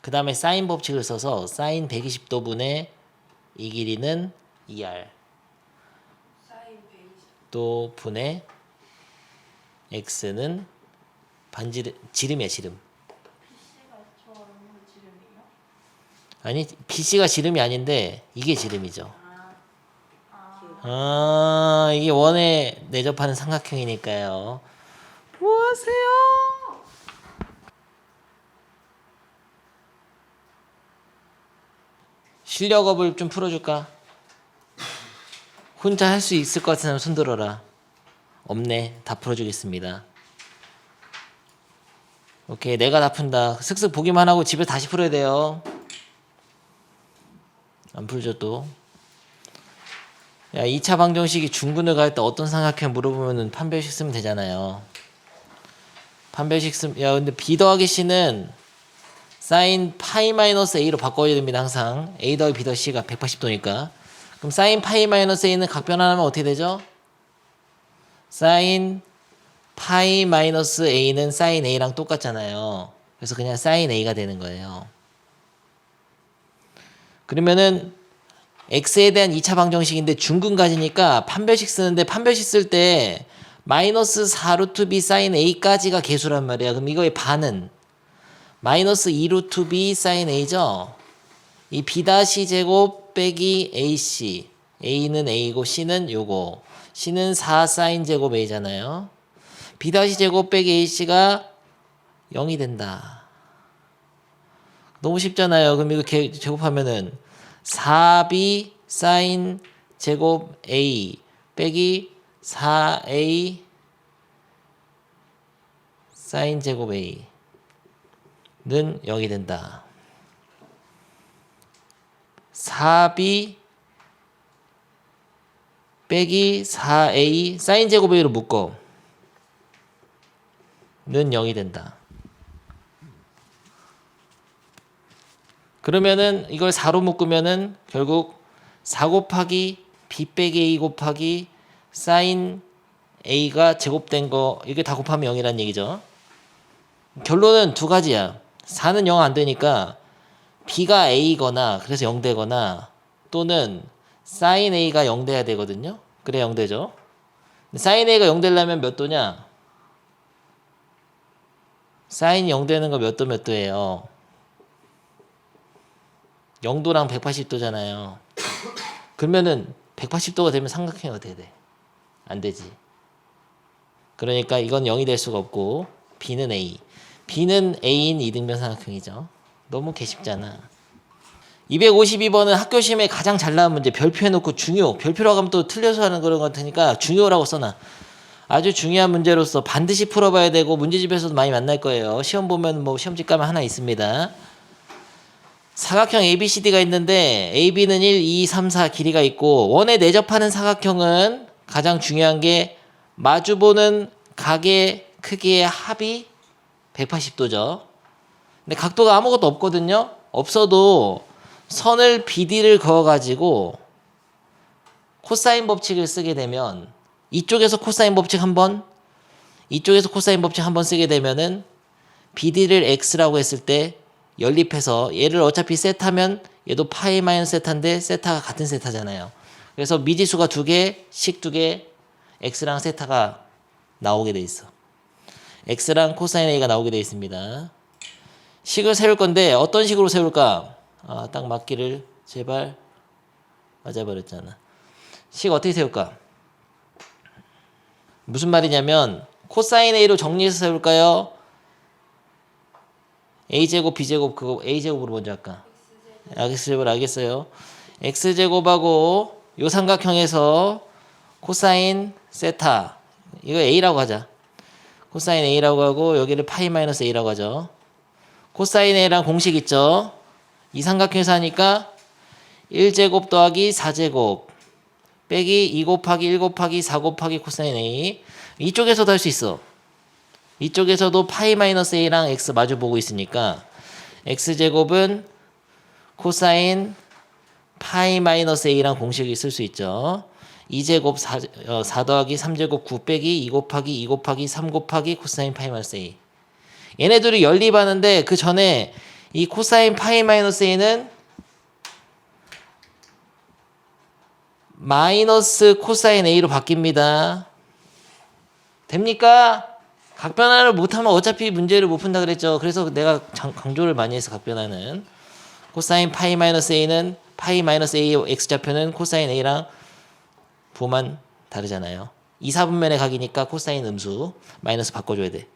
그 다음에 사인 법칙을 써서 사인 120도분의 이 길이는 2R 또 분의 x는 지름이야 지름. PC가 좋아하는 지름이요? 아니 BC가 지름이 아닌데 이게 지름이죠. 이게 원에 내접하는 삼각형이니까요. 뭐하세요? 실력업을 좀 풀어줄까? 혼자 할 수 있을 것 같은 사람 손 들어라. 없네. 다 풀어주겠습니다. 오케이. 내가 다 푼다. 슥슥 보기만 하고 집에 다시 풀어야 돼요. 안 풀죠 또. 야 2차 방정식이 중근을 갈 때 어떤 삼각형 물어보면은 판별식 쓰면 되잖아요. 판별식 쓰면 근데 B 더하기 C는 사인 파이 마이너스 A로 바꿔야 됩니다. 항상 A 더하기 B 더하기 C가 180도니까 그럼 사인 파이 마이너스 A는 각변환하면 어떻게 되죠? 사인 파이 마이너스 A는 사인 A랑 똑같잖아요. 그래서 그냥 사인 A가 되는 거예요. 그러면은 x에 대한 2차 방정식인데 중근가지니까 판별식 쓰는데 판별식 쓸 때 마이너스 4루트 b 사인 a까지가 개수란 말이야. 그럼 이거의 반은 마이너스 2루트 b 사인 a죠. 이 b 다시 제곱 빼기 ac, a는 a고 c는 요거, c는 4 사인 제곱 a잖아요. b 다시 제곱 빼기 ac가 0이 된다. 너무 쉽잖아요. 그럼 이거 제곱하면은 4b 사인 제곱 a 빼기 4a 사인 제곱 a는 0이 된다. 4b 빼기 4a 사인 제곱 a로 묶어 는 0이 된다. 그러면은 이걸 4로 묶으면은 결국 4 곱하기 b 빼기 a 곱하기 사인 a가 제곱된 거 이게 다 곱하면 0이란 얘기죠. 결론은 두 가지야. 4는 0 안 되니까 b가 a거나 그래서 0 되거나 또는 사인 a가 0 돼야 되거든요. 그래 0 되죠. 사인 a가 0 되려면 몇 도냐? 사인이 0 되는 거 몇 도 몇 도예요? 0도랑 180도잖아요. 그러면은 180도가 되면 삼각형이 어떻게 돼? 안 되지. 그러니까 이건 0이 될 수가 없고 b는 a. b는 a인 이등변 삼각형이죠. 너무 개쉽잖아. 252번은 학교 시험에 가장 잘 나온 문제. 별표 해놓고 중요. 별표라고 하면 또 틀려서 하는 그런 것 같으니까 중요라고 써놔. 아주 중요한 문제로서 반드시 풀어봐야 되고 문제집에서도 많이 만날 거예요. 시험 보면 뭐 시험지 가면 하나 있습니다. 사각형 ABCD가 있는데 AB는 1, 2, 3, 4 길이가 있고 원에 내접하는 사각형은 가장 중요한 게 마주보는 각의 크기의 합이 180도죠. 근데 각도가 아무것도 없거든요. 없어도 선을 BD를 그어가지고 코사인 법칙을 쓰게 되면 이쪽에서 코사인 법칙 한 번, 이쪽에서 코사인 법칙 한 번 쓰게 되면은 BD를 X라고 했을 때 연립해서 얘를 어차피 세타면 얘도 파이 마이너스 세타인데 세타가 같은 세타잖아요. 그래서 미지수가 두 개, 식 두 개, X랑 세타가 나오게 돼 있어. X랑 코사인 A가 나오게 돼 있습니다. 식을 세울 건데 어떤 식으로 세울까? 아, 딱 맞기를 제발. 맞아버렸잖아. 식 어떻게 세울까? 무슨 말이냐면 코사인 A로 정리해서 세울까요? A제곱, B제곱, 그거 A제곱으로 먼저 할까? X제곱 알겠어요. X제곱하고 요 삼각형에서 코사인 세타 이거 A라고 하자. 코사인 A라고 하고 여기를 파이 마이너스 A라고 하죠. 코사인 A랑 공식 있죠. 이 삼각형에서 하니까 1제곱 더하기 4제곱 빼기 2 곱하기 1 곱하기 4 곱하기 코사인 A. 이쪽에서도 할 수 있어. 이쪽에서도 파이 마이너스 A랑 X 마주 보고 있으니까 X제곱은 코사인 파이 마이너스 A랑 공식을 쓸 수 있죠. 2제곱 4 더하기 3제곱 9 빼기 2 곱하기 2 곱하기 3 곱하기 코사인 파이 마이너스 A. 얘네들이 연립하는데 그 전에 이 코사인 파이 마이너스 A는 마이너스 코사인 A로 바뀝니다. 됩니까? 각변환을 못하면 어차피 문제를 못 푼다 그랬죠. 그래서 내가 강조를 많이 해서 각변환은 코사인 파이 마이너스 A는 파이 마이너스 A X좌표는 코사인 A랑 부호만 다르잖아요. 2, 4분면의 각이니까 코사인 음수 마이너스 바꿔줘야 돼.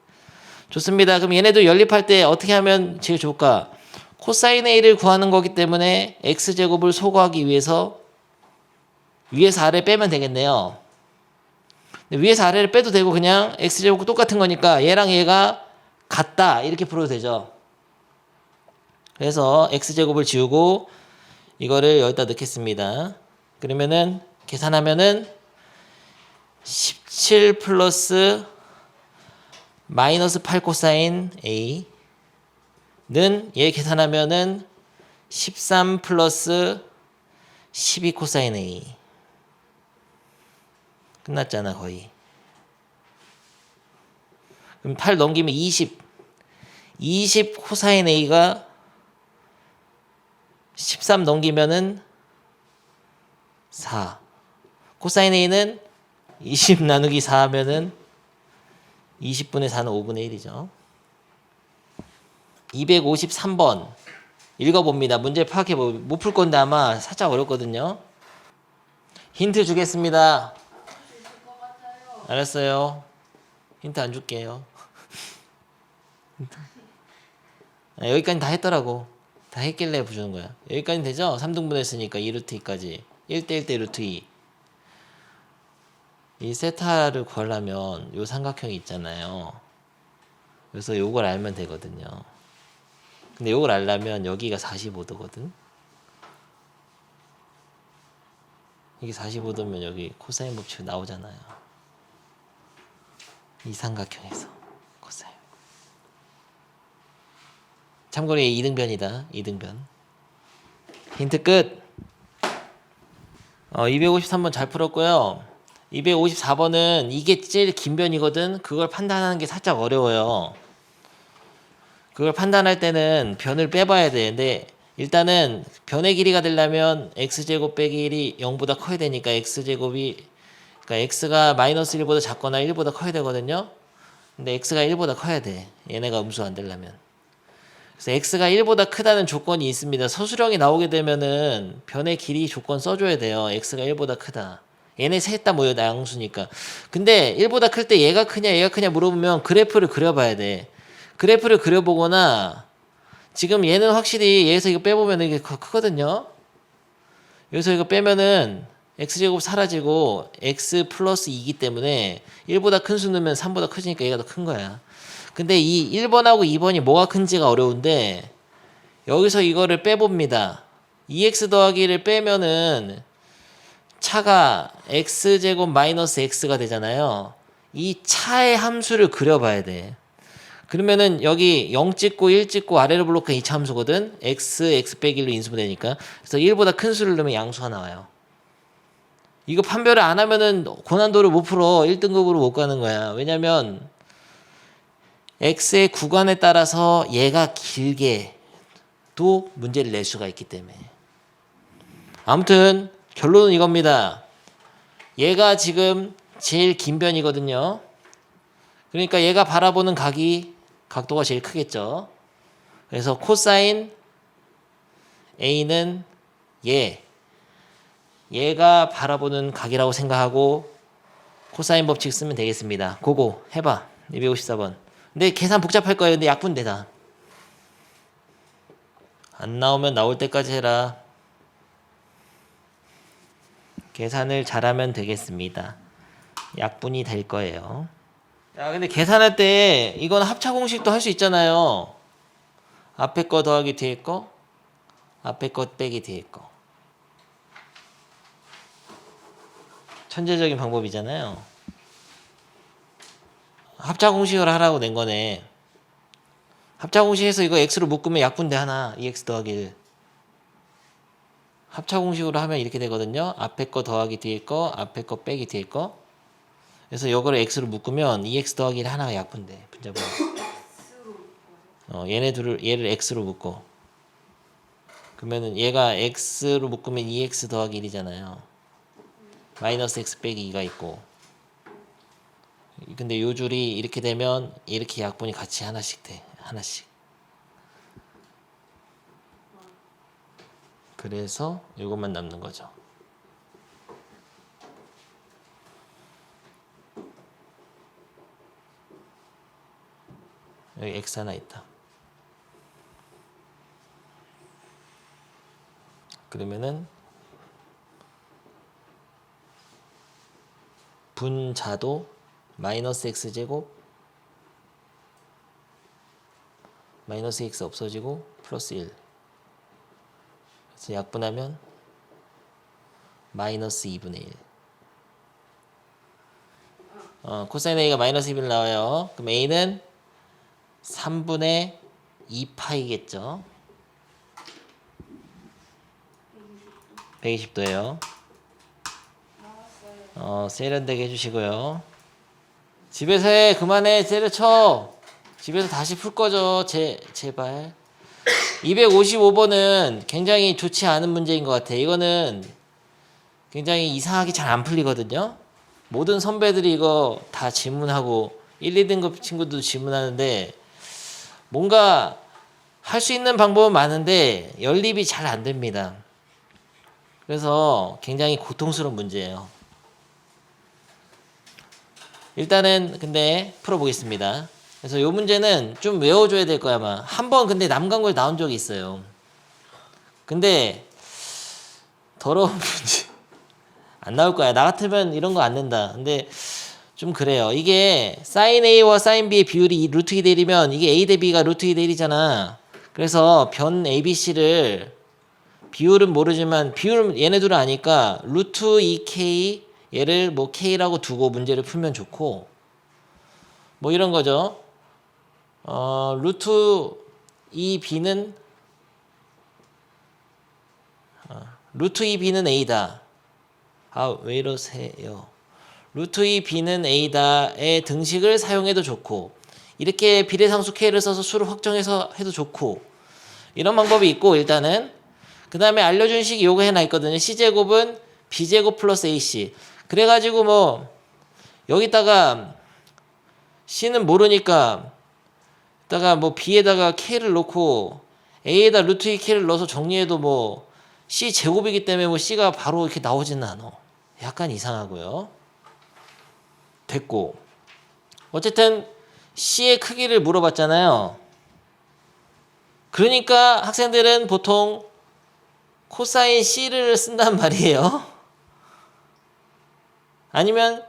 좋습니다. 그럼 얘네도 연립할 때 어떻게 하면 제일 좋을까? 코사인 A를 구하는 거기 때문에 X제곱을 소거하기 위해서 위에서 아래 빼면 되겠네요. 위에서 아래를 빼도 되고 그냥 X제곱과 똑같은 거니까 얘랑 얘가 같다 이렇게 풀어도 되죠. 그래서 X제곱을 지우고 이거를 여기다 넣겠습니다. 그러면은 계산하면은 17 플러스 마이너스 8 코사인 A는 얘 계산하면은 13 플러스 12 코사인 A. 끝났잖아 거의. 그럼 8 넘기면 20 코사인 A가 13 넘기면은 4. 코사인 A는 20 나누기 4 하면은 20분의 4는 5분의 1이죠. 253번 읽어봅니다. 문제 파악해 못 풀 건데 아마 살짝 어렵거든요. 힌트 주겠습니다. 할 수 있을 것 같아요. 알았어요. 힌트 안 줄게요. 여기까지 다 했더라고. 다 했길래 부르는 거야. 여기까지 되죠? 3등분 했으니까 2루트 2까지 1대 1대 루트 2. 이 세타를 구하려면 요 삼각형이 있잖아요. 그래서 요걸 알면 되거든요. 근데 요걸 알려면 여기가 45도거든. 이게 45도면 여기 코사인 법칙이 나오잖아요. 이 삼각형에서 코사인. 참고로 얘 2등변이다. 2등변. 힌트 끝. 253번 잘 풀었고요. 254번은 이게 제일 긴 변이거든. 그걸 판단하는 게 살짝 어려워요. 그걸 판단할 때는 변을 빼봐야 되는데 일단은 변의 길이가 되려면 x제곱 빼기 1이 0보다 커야 되니까 x제곱이 그러니까 x가 마이너스 1보다 작거나 1보다 커야 되거든요. 근데 x가 1보다 커야 돼. 얘네가 음수 안 되려면. 그래서 x가 1보다 크다는 조건이 있습니다. 서술형이 나오게 되면은 변의 길이 조건 써줘야 돼요. x가 1보다 크다. 얘네 셋 다 모여 양수니까. 근데 1보다 클 때 얘가 크냐 물어보면 그래프를 그려봐야 돼. 그래프를 그려보거나 지금 얘는 확실히 얘에서 이거 빼보면 이게 크거든요. 여기서 이거 빼면은 x제곱 사라지고 x 플러스 2이기 때문에 1보다 큰 수 넣으면 3보다 커지니까 얘가 더 큰 거야. 근데 이 1번하고 2번이 뭐가 큰지가 어려운데 여기서 이거를 빼봅니다. 2x 더하기를 빼면은 차가 x제곱 마이너스 x가 되잖아요. 이 차의 함수를 그려봐야 돼. 그러면은 여기 0 찍고 1 찍고 아래로 블록한 2차 함수거든. x 빼기 1로 인수분해니까. 그래서 1보다 큰 수를 넣으면 양수가 나와요. 이거 판별을 안 하면은 고난도를 못 풀어. 1등급으로 못 가는 거야. 왜냐면 x의 구간에 따라서 얘가 길게 또 문제를 낼 수가 있기 때문에. 아무튼 결론은 이겁니다. 얘가 지금 제일 긴 변이거든요. 그러니까 얘가 바라보는 각도가 제일 크겠죠. 그래서 코사인 A는 얘가 바라보는 각이라고 생각하고 코사인 법칙 쓰면 되겠습니다. 그거 해봐. 254번. 근데 계산 복잡할 거예요. 근데 약분되다. 안 나오면 나올 때까지 해라. 계산을 잘하면 되겠습니다. 약분이 될 거예요. 야, 근데 계산할 때 이건 합차 공식도 할 수 있잖아요. 앞에 거 더하기 뒤에 거, 앞에 거 빼기 뒤에 거. 천재적인 방법이잖아요. 합차 공식을 하라고 낸 거네. 합차 공식에서 이거 x로 묶으면 약분돼 하나. 2x 더하기 1. 합차 공식으로 하면 이렇게 되거든요. 앞에 거 더하기 뒤에 거, 앞에 거 빼기 뒤에 거. 그래서 이거를 x로 묶으면 2x 더하기 1 하나가 약분돼. 분자분. 얘를 x로 묶고. 그러면은 얘가 x로 묶으면 2x 더하기 1이잖아요. 마이너스 x 빼기 2가 있고. 근데 요 줄이 이렇게 되면 이렇게 약분이 같이 하나씩 돼. 하나씩. 그래서 이것만 남는 거죠. 여기 x 하나 있다. 그러면은 분자도 마이너스 x제곱 마이너스 x 없어지고 플러스 1. 그래서 약분하면 마이너스 2분의 1. 코사인 a가 마이너스 2분의 1 나와요. 그럼 a는 3분의 2파이겠죠. 120도예요. 세련되게 해주시고요. 집에서 해. 그만해. 때려쳐. 집에서 다시 풀 거죠. 제발. 255번은 굉장히 좋지 않은 문제인 것 같아. 이거는 굉장히 이상하게 잘 안 풀리거든요. 모든 선배들이 이거 다 질문하고 1, 2등급 친구도 질문하는데 뭔가 할 수 있는 방법은 많은데 연립이 잘 안 됩니다. 그래서 굉장히 고통스러운 문제예요. 일단은 근데 풀어보겠습니다. 그래서 이 문제는 좀 외워줘야 될 거야 아마. 한번 근데 남강구에 나온 적이 있어요. 근데 더러운 문제 안 나올 거야. 나 같으면 이런 거 안 낸다. 근데 좀 그래요. 이게 sin A와 sin B의 비율이 루트 2대 1이면 이게 A 대 B가 루트 2대 1이잖아. 그래서 변 ABC를 비율은 모르지만 비율은 얘네들은 아니까 루트 2K 얘를 뭐 K라고 두고 문제를 풀면 좋고 뭐 이런 거죠. 루트 2B는 루트 2B는 A다. 아, 왜 이러세요? 루트 2B는 A다의 등식을 사용해도 좋고 이렇게 비례상수 K를 써서 수를 확정해서 해도 좋고 이런 방법이 있고 일단은 그 다음에 알려준 식이 요거 하나 있거든요. C제곱은 B제곱 플러스 AC 그래가지고 뭐 여기다가 C는 모르니까 다가 뭐 B에다가 K를 넣고 A에다 루트 2K를 넣어서 정리해도 뭐 C 제곱이기 때문에 뭐 C가 바로 이렇게 나오지는 않아. 약간 이상하고요. 됐고 어쨌든 C의 크기를 물어봤잖아요. 그러니까 학생들은 보통 코사인 C를 쓴단 말이에요. 아니면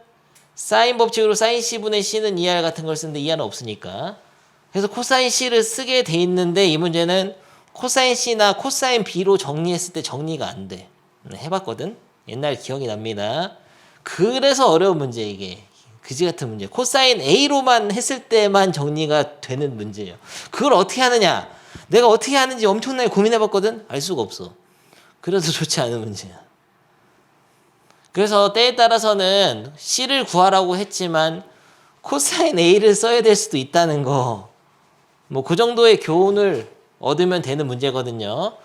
사인 법칙으로 사인 C분의 C는 2R 같은 걸 쓰는데 2R은 없으니까. 그래서 코사인 C를 쓰게 돼 있는데 이 문제는 코사인 C나 코사인 B로 정리했을 때 정리가 안 돼. 해봤거든. 옛날 기억이 납니다. 그래서 어려운 문제 이게. 그지 같은 문제. 코사인 A로만 했을 때만 정리가 되는 문제예요. 그걸 어떻게 하느냐. 내가 어떻게 하는지 엄청나게 고민해봤거든. 알 수가 없어. 그래서 좋지 않은 문제야. 그래서 때에 따라서는 C를 구하라고 했지만 코사인 A를 써야 될 수도 있다는 거. 뭐 그 정도의 교훈을 얻으면 되는 문제거든요.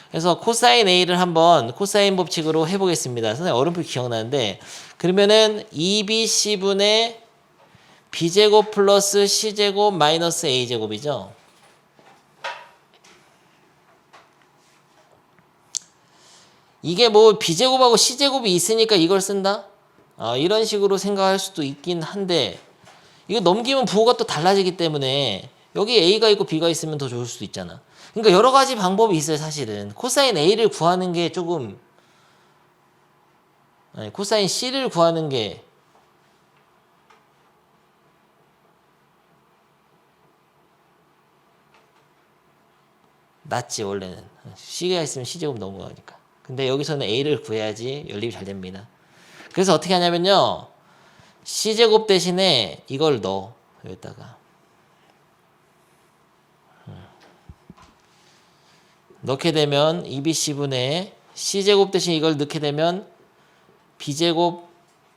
그래서 코사인 A를 한번 코사인 법칙으로 해보겠습니다. 선생님 어른풀 기억나는데 그러면은 2BC분의 B제곱 플러스 C제곱 마이너스 A제곱이죠. 이게 뭐 B제곱하고 C제곱이 있으니까 이걸 쓴다? 이런 식으로 생각할 수도 있긴 한데 이거 넘기면 부호가 또 달라지기 때문에 여기 A가 있고 B가 있으면 더 좋을 수도 있잖아. 그러니까 여러 가지 방법이 있어요 사실은. 코사인 A를 구하는 게 조금 아니, 코사인 C를 구하는 게 낫지 원래는. C가 있으면 C제곱 넘어가니까. 근데 여기서는 A를 구해야지 연립이 잘 됩니다. 그래서 어떻게 하냐면요. C제곱 대신에 이걸 넣어. 여기다가. 넣게 되면 2BC분의 C제곱 대신 이걸 넣게 되면 B제곱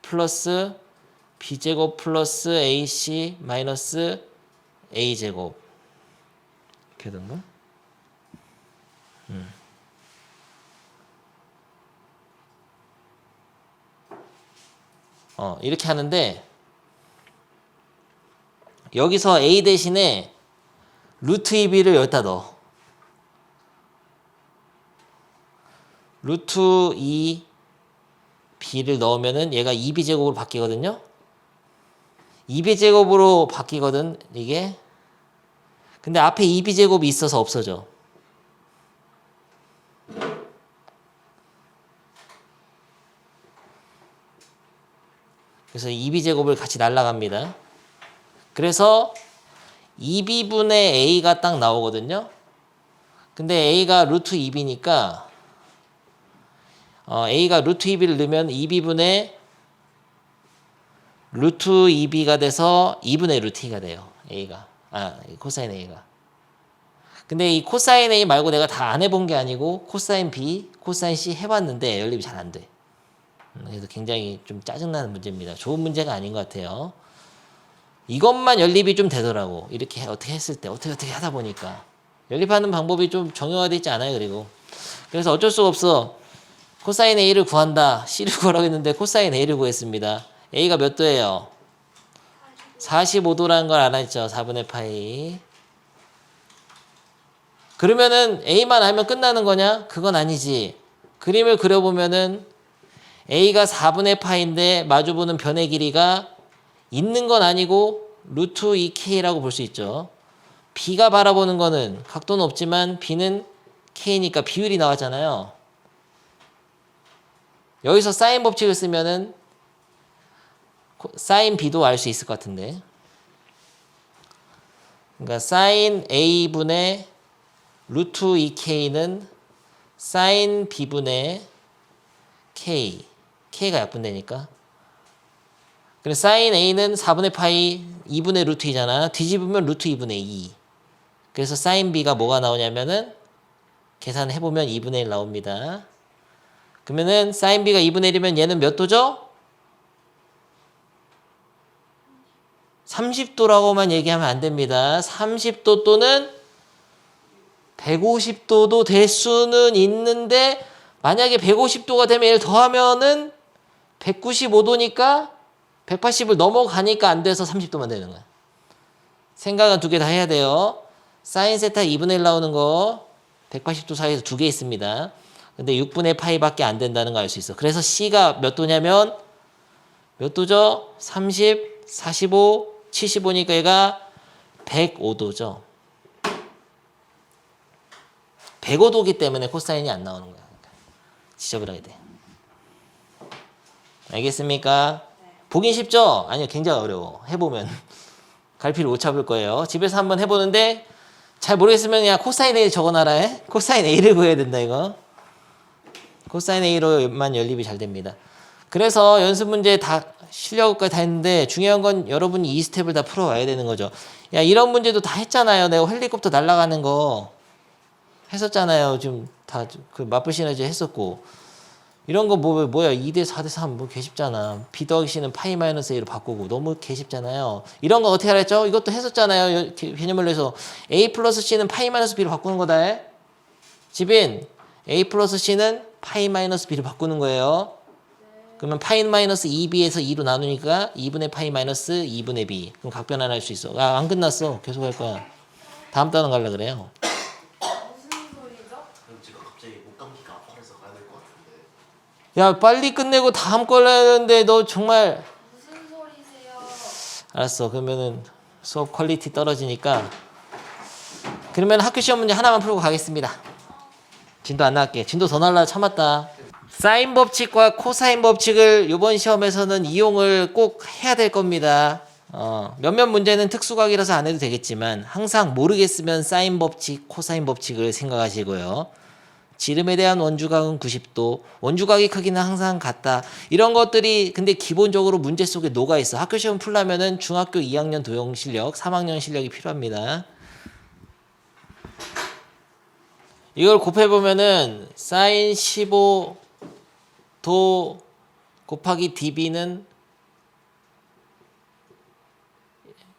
플러스 B제곱 플러스 AC 마이너스 A제곱 이렇게 된가? 이렇게 하는데 여기서 A 대신에 루트 2B를 여기다 넣어. 루트 2B를 넣으면은 얘가 2B제곱으로 바뀌거든요. 2B제곱으로 바뀌거든 이게. 근데 앞에 2B제곱이 있어서 없어져. 그래서 2B제곱을 같이 날라갑니다. 그래서 2B분의 A가 딱 나오거든요. 근데 A가 루트 2B니까 A가 루트 2B를 넣으면 2B분의 루트 2B가 돼서 2분의 루트 2가 돼요. A가. 코사인 A가. 근데 이 코사인 A 말고 내가 다 안 해본 게 아니고 코사인 B, 코사인 C 해봤는데 연립이 잘 안 돼. 그래서 굉장히 좀 짜증나는 문제입니다. 좋은 문제가 아닌 것 같아요. 이것만 연립이 좀 되더라고. 이렇게 어떻게 했을 때 어떻게 하다 보니까 연립하는 방법이 좀 정형화되어 있지 않아요. 그리고 그래서 어쩔 수가 없어. 코사인 A를 구한다. C를 구하라고 했는데 코사인 A를 구했습니다. A가 몇 도예요? 45도라는 걸 알았죠. 4분의 파이. 그러면은 A만 알면 끝나는 거냐? 그건 아니지. 그림을 그려보면은 A가 4분의 파인데 마주보는 변의 길이가 있는 건 아니고 루트 2K라고 볼 수 있죠. B가 바라보는 거는 각도는 없지만 B는 K니까 비율이 나왔잖아요. 여기서 사인 법칙을 쓰면은 사인 B도 알 수 있을 것 같은데. 그러니까 사인 A분의 루트 2K는 사인 B분의 K. K가 약분되니까. 그래서 사인 A는 4분의 파이 2분의 루트 2잖아. 뒤집으면 루트 2분의 2. 그래서 사인 B가 뭐가 나오냐면은 계산해보면 2분의 1 나옵니다. 그러면은 사인 B가 2분의 1이면 얘는 몇 도죠? 30도라고만 얘기하면 안 됩니다. 30도 또는 150도도 될 수는 있는데 만약에 150도가 되면 얘를 더하면은 195도니까 180을 넘어가니까 안 돼서 30도만 되는 거야. 생각은 두 개 다 해야 돼요. 사인 세타 2분의 1 나오는 거 180도 사이에서 두 개 있습니다. 근데 6분의 파이밖에 안 된다는 거 알 수 있어. 그래서 C가 몇 도냐면 몇 도죠? 30, 45, 75니까 얘가 105도죠. 105도기 때문에 코사인이 안 나오는 거야. 지적을 해야 돼. 알겠습니까? 보긴 쉽죠? 아니요, 굉장히 어려워. 해보면 갈피를 못 잡을 거예요. 집에서 한번 해보는데 잘 모르겠으면 그냥 코사인 A 적어놔라 해. 코사인 A를 구해야 된다 이거. 코사인 A로만 연립이 잘 됩니다. 그래서 연습 문제 다 실력까지 다 했는데 중요한 건 여러분이 이 스텝을 다 풀어와야 되는 거죠. 야, 이런 문제도 다 했잖아요. 내가 헬리콥터 날아가는 거 했었잖아요. 지금 다 그 마플 시너지 했었고. 이런 거 뭐야 2대 4대 3 뭐 개쉽잖아. B 더하기 C는 파이 마이너스 A로 바꾸고 너무 개쉽잖아요. 이런 거 어떻게 알았죠? 이것도 했었잖아요. 개념을 내서 A 플러스 C는 파이 마이너스 B로 바꾸는 거다 해. 지빈 A 플러스 C는 파이 마이너스 B로 바꾸는 거예요. 그러면 파이 마이너스 2B에서 2로 나누니까 2분의 파이 마이너스 2분의 B. 그럼 각변환할 수 있어. 아, 안 끝났어. 계속 할 거야. 다음 단원 갈라 그래요. 무슨 소리죠? 그럼 지금 갑자기 목감기가 아파서 가야 될 것 같은데. 야, 빨리 끝내고 다음 걸 해야 되는데 너 정말. 무슨 소리세요? 알았어. 그러면은 수업 퀄리티 떨어지니까. 그러면 학교 시험 문제 하나만 풀고 가겠습니다. 진도 안 나갈게. 진도 더 날라 참았다. 사인 법칙과 코사인 법칙을 이번 시험에서는 이용을 꼭 해야 될 겁니다. 몇몇 문제는 특수각이라서 안 해도 되겠지만 항상 모르겠으면 사인 법칙, 코사인 법칙을 생각하시고요. 지름에 대한 원주각은 90도, 원주각의 크기는 항상 같다. 이런 것들이 근데 기본적으로 문제 속에 녹아 있어. 학교 시험 풀려면은 중학교 2학년 도형 실력, 3학년 실력이 필요합니다. 이걸 곱해보면은 사인 15도 곱하기 db는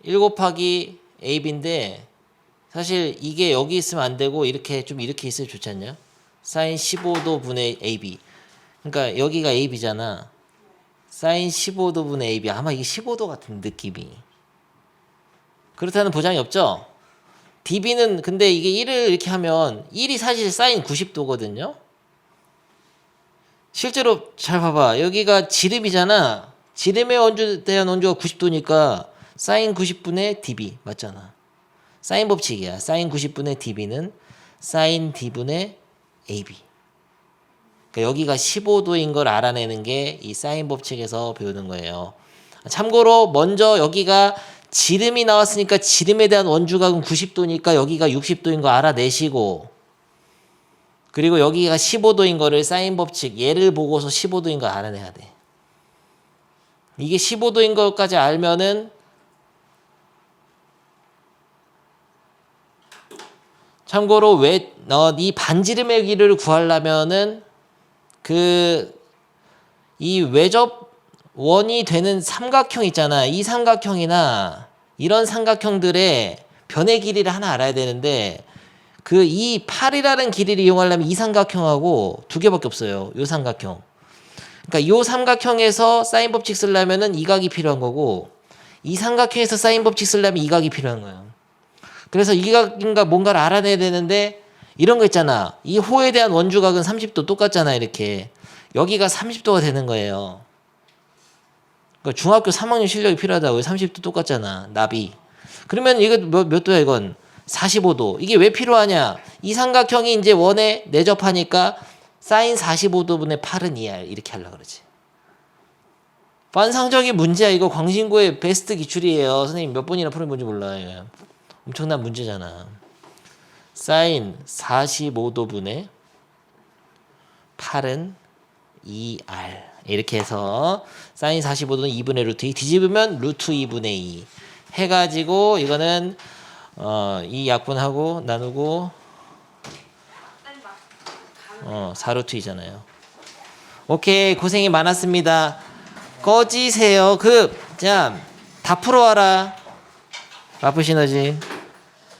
1 곱하기 ab인데 사실 이게 여기 있으면 안 되고 이렇게 좀 이렇게 있으면 좋지 않냐? 사인 15도 분의 ab. 그러니까 여기가 ab잖아. 사인 15도 분의 ab. 아마 이게 15도 같은 느낌이. 그렇다는 보장이 없죠? db는 근데 이게 1을 이렇게 하면 1이 사실 사인 90도거든요. 실제로 잘 봐봐. 여기가 지름이잖아. 지름에 대한 원주가 90도니까 사인 90분의 db 맞잖아. 사인 법칙이야. 사인 90분의 db는 사인 d분의 ab. 그러니까 여기가 15도인 걸 알아내는 게 이 사인 법칙에서 배우는 거예요. 참고로 먼저 여기가 지름이 나왔으니까 지름에 대한 원주각은 90도니까 여기가 60도인 거 알아내시고, 그리고 여기가 15도인 거를 사인 법칙 얘를 보고서 15도인 거 알아내야 돼. 이게 15도인 것까지 알면은 참고로 이 반지름의 길이를 구하려면은 이 외접 원이 되는 삼각형 있잖아. 이 삼각형이나 이런 삼각형들의 변의 길이를 하나 알아야 되는데 그 이 8이라는 길이를 이용하려면 이 삼각형하고 두 개밖에 없어요. 요 삼각형. 그러니까 요 삼각형에서 사인 법칙 쓰려면은 이 각이 필요한 거고 이 삼각형에서 사인 법칙 쓰려면 이 각이 필요한 거예요. 그래서 이 각인가 뭔가를 알아내야 되는데 이런 거 있잖아. 이 호에 대한 원주각은 30도 똑같잖아. 이렇게. 여기가 30도가 되는 거예요. 그러니까 중학교 3학년 실력이 필요하다고. 30도 똑같잖아. 나비. 그러면 이거 몇 도야 이건? 45도. 이게 왜 필요하냐? 이 삼각형이 이제 원에 내접하니까 사인 45도분의 8은 2R 이렇게 하려고 그러지. 관상적인 문제야. 이거 광신고의 베스트 기출이에요. 선생님 몇 번이나 풀은 건지 몰라요. 엄청난 문제잖아. 사인 45도분의 8은 2R 이렇게 해서 사인 45도는 2분의 루트 2 뒤집으면 루트 2분의 2 해가지고 이거는 이 약분하고 나누고 4루트 2잖아요. 오케이 고생이 많았습니다. 꺼지세요. 자 다 풀어와라. 바쁘시너지.